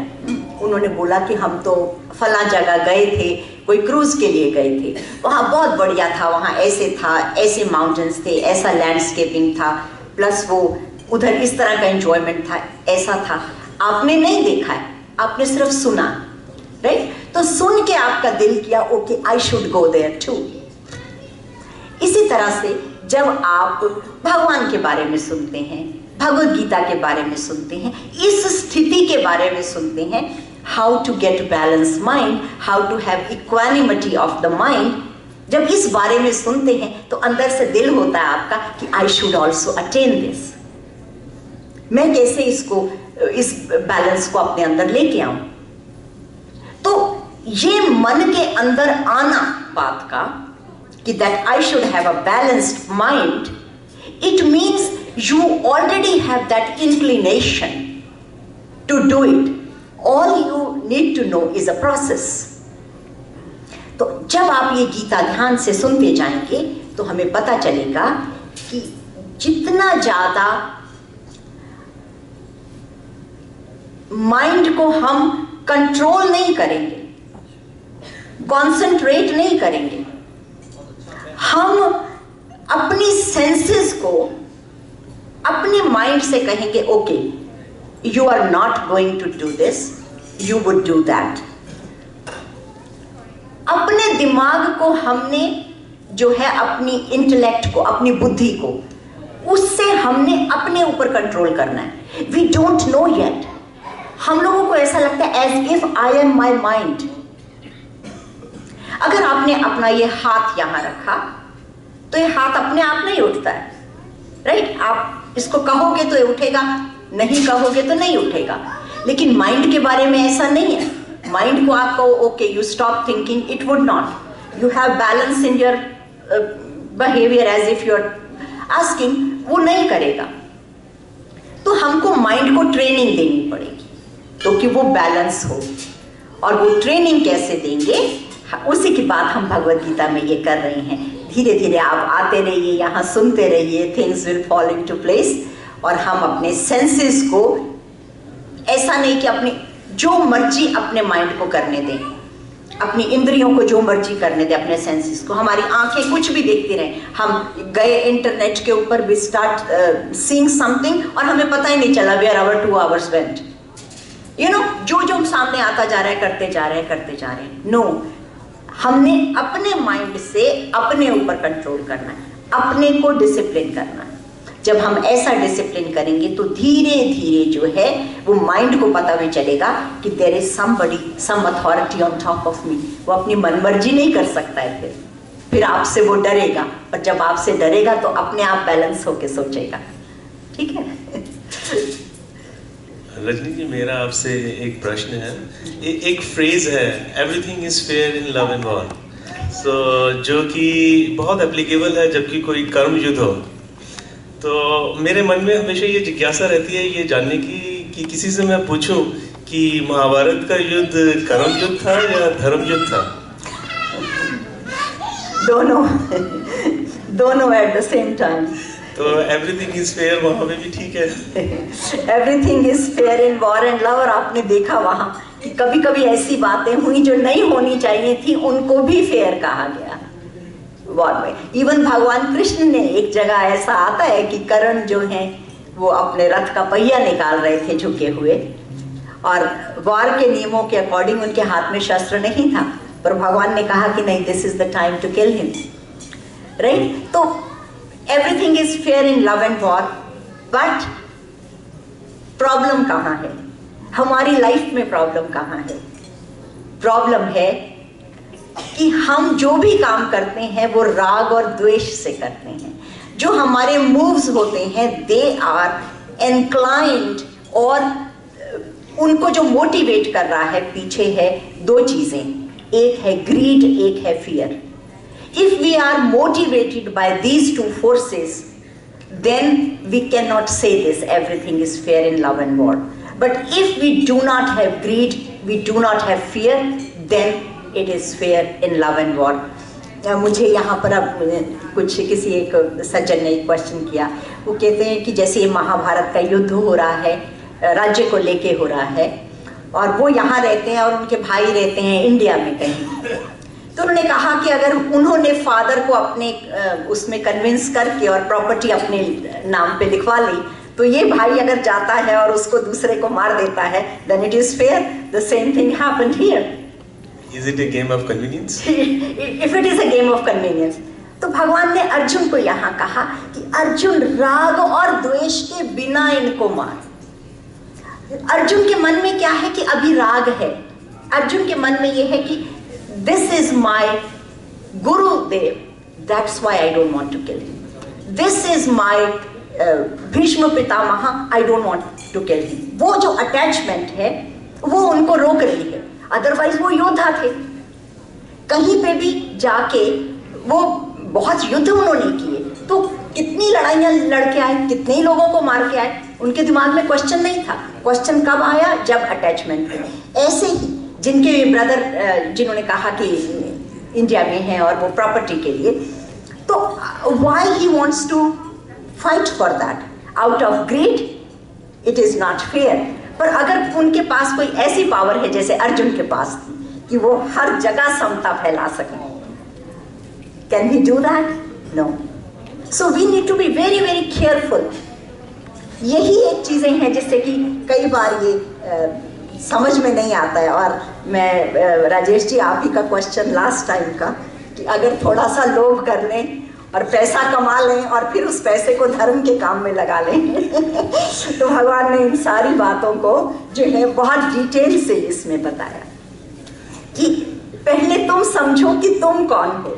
उन्होंने बोला कि हम तो फला जगह गए थे, कोई क्रूज के लिए गए थे, वहाँ बहुत बढ़िया था, वहाँ ऐसे था, ऐसे माउंटेन्स थे, ऐसा लैंडस्केपिंग था, प्लस वो उधर इस तरह का एंजॉयमेंट था, ऐसा था। आपने नहीं देखा है, आपने सिर्फ सुना, राइट? तो सुन के आपका दिल किया okay I should go there too. इसी तरह से जब आप भगवान के बारे में सुनते हैं, भगवद गीता के बारे में सुनते हैं, इस स्थिति के बारे में सुनते हैं, how to get balance mind, how to have equanimity of the mind, जब इस बारे में सुनते हैं तो अंदर से दिल होता है आपका कि I should also attain this. मैं कैसे इस बैलेंस को अपने अंदर लेके आऊं। तो ये मन के अंदर आना बात का कि that I should have a balanced mind, it means you already have that inclination to do it. All you need to know is a process. तो जब आप ये गीता ध्यान से सुनते जाएंगे तो हमें पता चलेगा कि जितना ज्यादा माइंड को हम कंट्रोल नहीं करेंगे, कॉन्सेंट्रेट नहीं करेंगे, हम अपनी सेंसेस को अपने माइंड से कहेंगे okay you are not going to do this, you would do that. अपने दिमाग को हमने जो है अपनी इंटेलेक्ट को, अपनी बुद्धि को, उससे हमने अपने ऊपर कंट्रोल करना है। We don't know yet. हम लोगों को ऐसा लगता है as if I am my mind. अगर आपने अपना ये हाथ यहां रखा तो ये हाथ अपने आप नहीं उठता है, राइट? आप इसको कहोगे तो ये उठेगा, नहीं कहोगे तो नहीं उठेगा। लेकिन माइंड के बारे में ऐसा नहीं है। माइंड को आप कहो okay you stop thinking, it would not. You have balance in your behaviour as if you are asking, वो नहीं करेगा। तो हमको माइंड को ट्रेनिंग देनी पड़ेगी तो कि वो बैलेंस हो। और वो ट्रेनिंग कैसे देंगे, उसी की बात हम भगवद गीता में ये कर रहे हैं। धीरे धीरे आप आते रहिए, यहाँ सुनते रहिए, things will fall into place. और हम अपने सेंसेस को ऐसा नहीं कि अपनी जो मर्जी अपने माइंड को करने दें, अपनी इंद्रियों को जो मर्जी करने दें, अपने सेंसेस को। हमारी आंखें कुछ भी देखती रहें, हम गए इंटरनेट के ऊपर, वी स्टार्ट सीइंग समथिंग और हमें पता ही नहीं चला where our 2 hours went. You know, जो सामने आता जा रहा है करते जा रहे हैं। नो, हमने अपने माइंड से अपने ऊपर कंट्रोल करना है, अपने को डिसिप्लिन करना है। जब हम ऐसा डिसिप्लिन करेंगे तो धीरे धीरे जो है वो माइंड को पता भी चलेगा कि there is somebody, some authority on top of me. वो अपनी मनमर्जी नहीं कर सकता है, फिर आपसे वो डरेगा। और जब आपसे डरेगा तो अपने आप बैलेंस होके सोचेगा। ठीक है? रजनी जी, मेरा आपसे एक प्रश्न है। एक फ्रेज है, everything is fair in love and war, so जो कि बहुत एप्लीकेबल है जबकि कोई कर्म युद्ध हो। तो मेरे मन में हमेशा ये जिज्ञासा रहती है ये जानने की कि किसी से मैं पूछूं कि महाभारत का युद्ध कर्म युद्ध था या धर्म युद्ध था? दोनों एट द सेम टाइम। तो एवरीथिंग इज फेयर वहां पे भी ठीक है? Everything is fair in war and love. और आपने देखा वहां कि कभी कभी ऐसी बातें हुई जो नहीं होनी चाहिए थी, उनको भी फेयर कहा गया वॉर में। इवन भगवान कृष्ण ने एक जगह ऐसा आता है कि कर्ण जो है वो अपने रथ का पहिया निकाल रहे थे झुके हुए, और वॉर के नियमों के अकॉर्डिंग उनके हाथ में शस्त्र नहीं था, पर भगवान ने कहा कि नहीं, this is the time to kill him, right? तो everything is fair in love and war, but problem कहाँ है? हमारी लाइफ में प्रॉब्लम कहाँ है? प्रॉब्लम है कि हम जो भी काम करते हैं वो राग और द्वेष से करते हैं। जो हमारे मूव्स होते हैं दे आर इनक्लाइंड, और उनको जो मोटिवेट कर रहा है पीछे है दो चीजें, एक है ग्रीड, एक है fear. If we are motivated by these two forces, then we cannot say this, everything is fair in love and war. But if we do not have greed, we do not have fear, then it is fair in love and war. मुझे यहाँ पर अब किसी एक सज्जन ने एक question किया। वो कहते हैं कि जैसे ये महाभारत का युद्ध हो रहा है, राज्य को लेके हो रहा है, और वो यहाँ रहते हैं और उनके भाई रहते हैं इंडिया में कहीं। तो उन्होंने कहा कि अगर उन्होंने फादर को अपने उसमें कन्विंस करके और प्रॉपर्टी अपने नाम पे लिखवा ली, तो ये भाई अगर जाता है और उसको दूसरे को मार देता है, then it is fair. The same thing happened here. Is it a game of convenience? If it is a game of convenience. तो भगवान ने अर्जुन को यहाँ कहा कि अर्जुन राग और द्वेष के बिना इनको मार। अर्जुन के मन में क्या है कि अभी राग है, अर्जुन के मन में ये है कि this is my Gurudev, that's why I don't want to kill him, this is my Bhishma Pitamah, I don't want to kill him. वो जो अटैचमेंट है वो उनको रोक रही है, अदरवाइज वो योद्धा थे, कहीं पे भी जाके वो बहुत युद्ध उन्होंने किए, तो कितनी लड़ाइयां लड़के आए, कितने लोगों को मार के आए, उनके दिमाग में क्वेश्चन नहीं था। क्वेश्चन कब आया? जब अटैचमेंट थे। ऐसे ही जिनके ब्रदर जिन्होंने कहा कि इंडिया में है और वो प्रॉपर्टी के लिए, तो why he wants to fight for that, out of grade, it is not fair. पर अगर उनके पास कोई ऐसी पावर है जैसे अर्जुन के पास थी कि वो हर जगह समता फैला सके, can he do that? No. So we need to be very very careful. यही एक चीजें हैं जिससे कि कई बार ये समझ में नहीं आता है। और मैं राजेश जी, आप ही का क्वेश्चन लास्ट टाइम का कि अगर थोड़ा सा लोभ कर लें और पैसा कमा लें और फिर उस पैसे को धर्म के काम में लगा लें तो भगवान ने इन सारी बातों को जो है बहुत डिटेल से इसमें बताया कि पहले तुम समझो कि तुम कौन हो,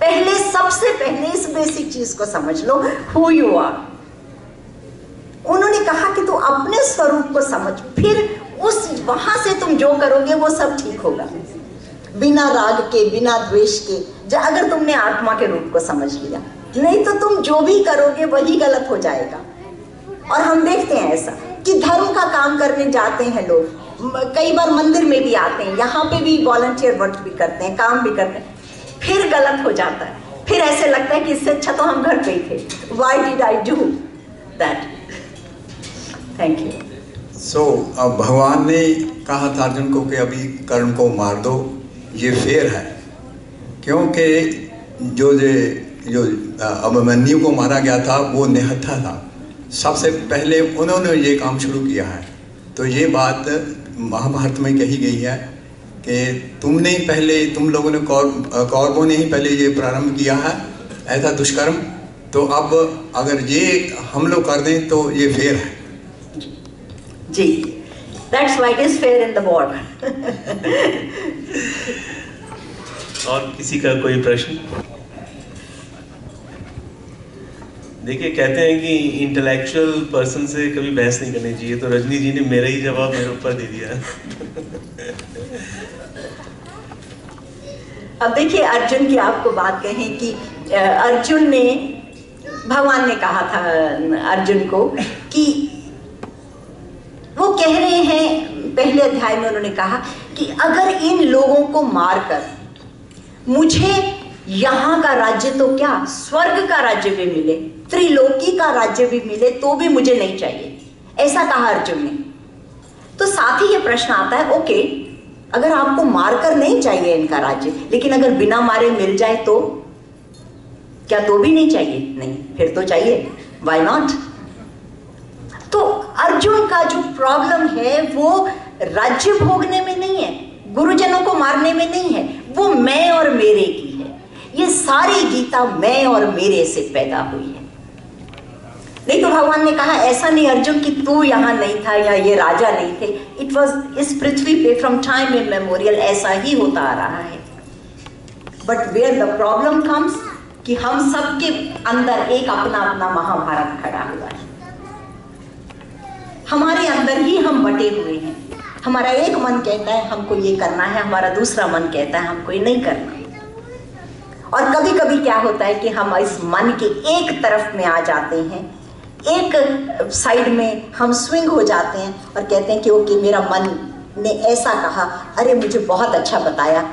पहले सबसे पहले इस बेसिक चीज को समझ लो, हु यू आर। उन्होंने कहा कि तू अपने स्वरूप को समझ, फिर उस वहां से तुम जो करोगे वो सब ठीक होगा, बिना राग के, बिना द्वेष के, अगर तुमने आत्मा के रूप को समझ लिया। नहीं तो तुम जो भी करोगे वही गलत हो जाएगा। और हम देखते हैं ऐसा कि धर्म का काम करने जाते हैं लोग, कई बार मंदिर में भी आते हैं, यहाँ पे भी वॉलंटियर वर्क भी करते हैं, काम भी करते हैं, फिर गलत हो जाता है, फिर ऐसे लगता है कि इससे अच्छा तो हम घर पे ही थे। Why did I do that? Thank you. So, अब भगवान ने कहा था अर्जुन को कि अभी कर्ण को मार दो, ये फेयर है, क्योंकि जो अभिमन्यु को मारा गया था वो निहत्था था, सबसे पहले उन्होंने ये काम शुरू किया है। तो ये बात महाभारत में कही गई है कि तुमने ही पहले, तुम लोगों ने कौरवों ने ही पहले ये प्रारंभ किया है ऐसा दुष्कर्म, तो अब अगर ये हम लोग कर दें तो ये फेयर है जी। That's why it is fair in the war. और किसी का कोई प्रश्न? देखिए, कहते हैं कि इंटेलेक्चुअल पर्सन से कभी बहस नहीं करनी चाहिए, तो रजनी जी ने मेरा ही जवाब मेरे ऊपर दे दिया। अब देखिए, अर्जुन की आपको बात कहें कि अर्जुन ने, भगवान ने कहा था अर्जुन को कि वो कह रहे हैं, पहले अध्याय में उन्होंने कहा कि अगर इन लोगों को मारकर मुझे यहाँ का राज्य तो क्या, स्वर्ग का राज्य भी मिले, त्रिलोकी का राज्य भी मिले, तो भी मुझे नहीं चाहिए, ऐसा कहा अर्जुन ने। तो साथ ही ये प्रश्न आता है, ओके, अगर आपको मारकर नहीं चाहिए इनका राज्य, लेकिन अगर बिना मारे मिल जाए तो क्या, तो भी नहीं चाहिए? नहीं, फिर तो चाहिए, व्हाई नॉट? तो अर्जुन का जो प्रॉब्लम है वो राज्य भोगने में नहीं है, गुरुजनों को मारने में नहीं है, वो मैं और मेरे की है। ये सारी गीता मैं और मेरे से पैदा हुई है। नहीं तो भगवान ने कहा ऐसा नहीं अर्जुन कि तू यहाँ नहीं था या ये राजा नहीं थे, इट वॉज, इस पृथ्वी पे फ्रॉम टाइम इमेमोरियल ऐसा ही होता आ रहा है। But where the problem comes कि हम सबके अंदर एक अपना अपना महाभारत खड़ा हुआ है, हमारे अंदर ही हम बटे हुए हैं। हमारा एक मन कहता है हमको ये करना है, हमारा दूसरा मन कहता है हमको ये नहीं करना। और कभी कभी क्या होता है कि हम इस मन के एक तरफ में आ जाते हैं, एक साइड में हम स्विंग हो जाते हैं और कहते हैं कि ओके, मेरा मन ने ऐसा कहा, अरे मुझे बहुत अच्छा बताया,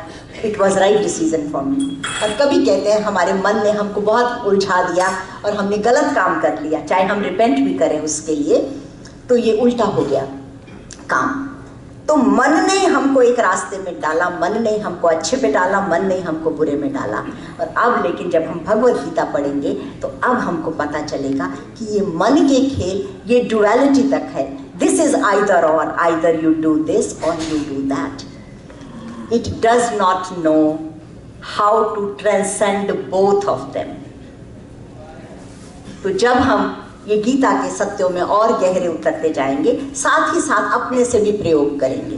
it was right decision for me. और कभी कहते हैं हमारे मन ने हमको बहुत उलझा दिया और हमने गलत काम कर लिया, चाहे हम रिपेंट भी करें उसके लिए, तो ये उल्टा हो गया काम। तो मन ने हमको एक रास्ते में डाला, मन ने हमको अच्छे पे डाला, मन ने हमको बुरे में डाला। और अब लेकिन जब हम भगवद गीता पढ़ेंगे तो अब हमको पता चलेगा कि ये मन के खेल, ये डुअलिटी तक है। This is either or, either you do this or you do that. It does not know how to transcend both of them. तो जब हम ये गीता के सत्यों में और गहरे उतरते जाएंगे, साथ ही साथ अपने से भी प्रयोग करेंगे,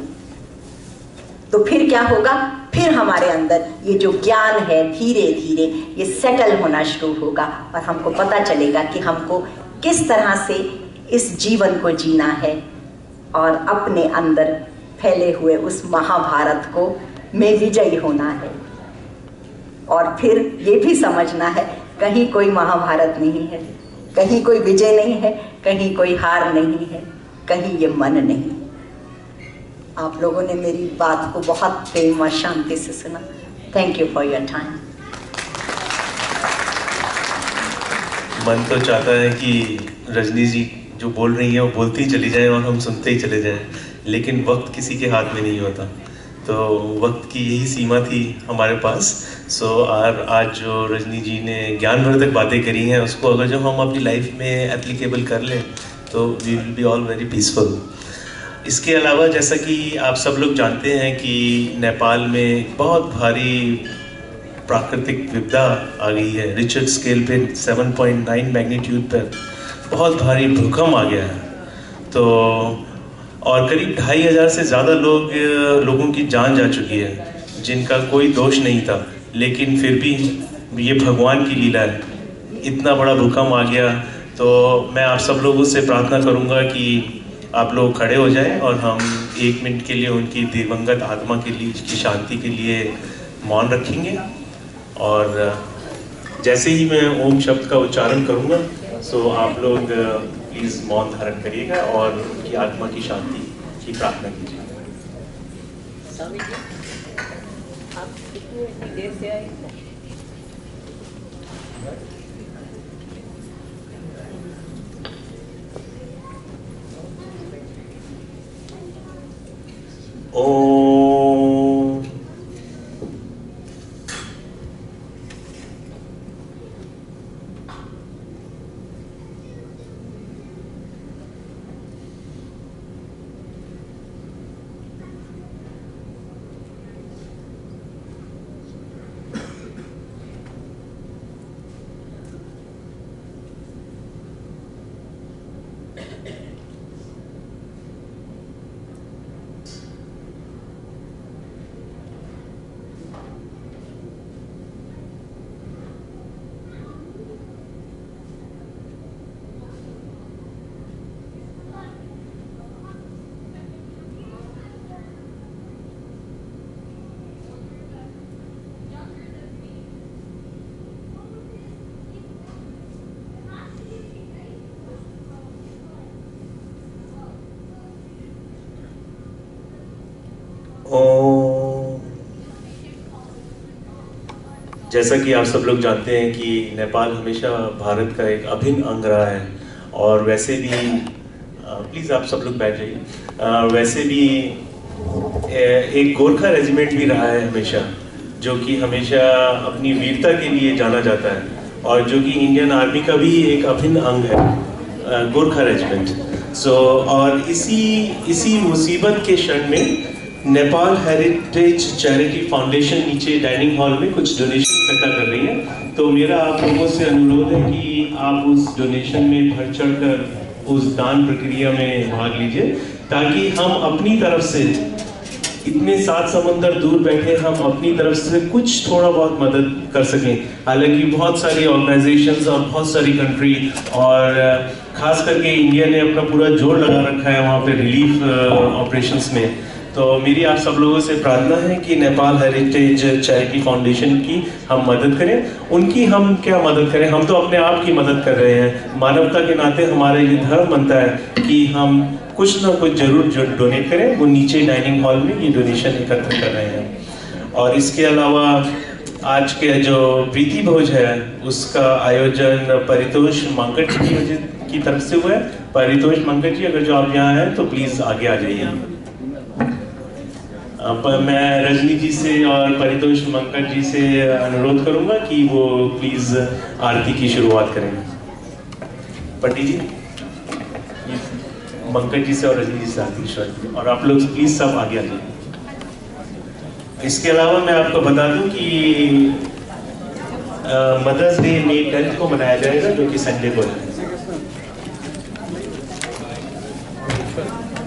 तो फिर क्या होगा, फिर हमारे अंदर ये जो ज्ञान है धीरे धीरे ये सेटल होना शुरू होगा और हमको पता चलेगा कि हमको किस तरह से इस जीवन को जीना है और अपने अंदर फैले हुए उस महाभारत को में विजयी होना है। और फिर ये भी समझना है कहीं कोई महाभारत नहीं है, कहीं कोई विजय नहीं है, कहीं कोई हार नहीं है, कहीं ये मन नहीं। आप लोगों ने मेरी बात को बहुत प्रेम और शांति से सुना। Thank you for your time. मन तो चाहता है कि रजनी जी जो बोल रही हैं वो बोलती ही चली जाएं और हम सुनते ही चले जाएं, लेकिन वक्त किसी के हाथ में नहीं होता, तो वक्त की यही सीमा थी हमारे पास। सो आज जो रजनी जी ने ज्ञानवर्धक बातें करी हैं उसको अगर जब हम अपनी लाइफ में एप्लीकेबल कर लें तो we will be all very peaceful. इसके अलावा जैसा कि आप सब लोग जानते हैं कि नेपाल में बहुत भारी प्राकृतिक विपदा आ गई है। रिचर्ड स्केल पे 7.9 मैग्नीट्यूड पर बहुत भारी भूकंप आ गया है, तो और करीब 2500 से ज़्यादा लोगों की जान जा चुकी है जिनका कोई दोष नहीं था, लेकिन फिर भी ये भगवान की लीला है। इतना बड़ा भूकंप आ गया, तो मैं आप सब लोगों से प्रार्थना करूँगा कि आप लोग खड़े हो जाएं और हम 1 मिनट के लिए उनकी दिवंगत आत्मा के लिए, की शांति के लिए मौन रखेंगे। और जैसे ही मैं ओम शब्द का उच्चारण करूँगा, सो आप लोग प्लीज़ मौन धारण करिएगा और उनकी आत्मा की शांति की प्रार्थना कीजिए। स्वामी जी, आप कितनी देर से आए? ओम। जैसा कि आप सब लोग जानते हैं कि नेपाल हमेशा भारत का एक अभिन्न अंग रहा है, और वैसे भी प्लीज़ आप सब लोग बैठ जाइए। वैसे भी एक गोरखा रेजिमेंट भी रहा है हमेशा, जो कि हमेशा अपनी वीरता के लिए जाना जाता है, और जो कि इंडियन आर्मी का भी एक अभिन्न अंग है, गोरखा रेजिमेंट। सो और इसी मुसीबत के क्षण में नेपाल हेरिटेज चैरिटी फाउंडेशन नीचे डाइनिंग हॉल में कुछ डोनेशन इकट्ठा कर रही है। तो मेरा आप लोगों से अनुरोध है कि आप उस डोनेशन में बढ़ चढ़कर उस दान प्रक्रिया में भाग लीजिए, ताकि हम अपनी तरफ से, इतने 7 समंदर दूर बैठे, हम अपनी तरफ से कुछ थोड़ा बहुत मदद कर सकें। हालांकि बहुत सारी ऑर्गेनाइजेशंस और बहुत सारी कंट्री और खास करके इंडिया ने अपना पूरा जोर लगा रखा है वहाँ पे रिलीफ ऑपरेशंस में। तो मेरी आप सब लोगों से प्रार्थना है कि नेपाल हेरिटेज चैरिटी फाउंडेशन की हम मदद करें। उनकी हम क्या मदद करें, हम तो अपने आप की मदद कर रहे हैं। मानवता के नाते हमारा ये धर्म बनता है कि हम कुछ ना कुछ जरूर डोनेट करें। वो नीचे डाइनिंग हॉल में ये डोनेशन एकत्र कर रहे हैं। और इसके अलावा आज के जो प्रीति भोज है उसका आयोजन परितोष मंकट जी की तरफ से हुआ है। परितोष मंकट जी, अगर जो आप यहाँ हैं तो प्लीज़ आगे आ जाइए। मैं रजनी जी से और परितोष मंकट जी से अनुरोध करूंगा कि वो प्लीज आरती की शुरुआत करें। पंडित जी, मंकट जी से और रजनी जी से आरती की शुरुआत, और आप लोग प्लीज सब आगे आ जाइए। इसके अलावा मैं आपको बता दूं कि मदर्स डे May 10 को मनाया जाएगा, जो कि संडे को है। सागर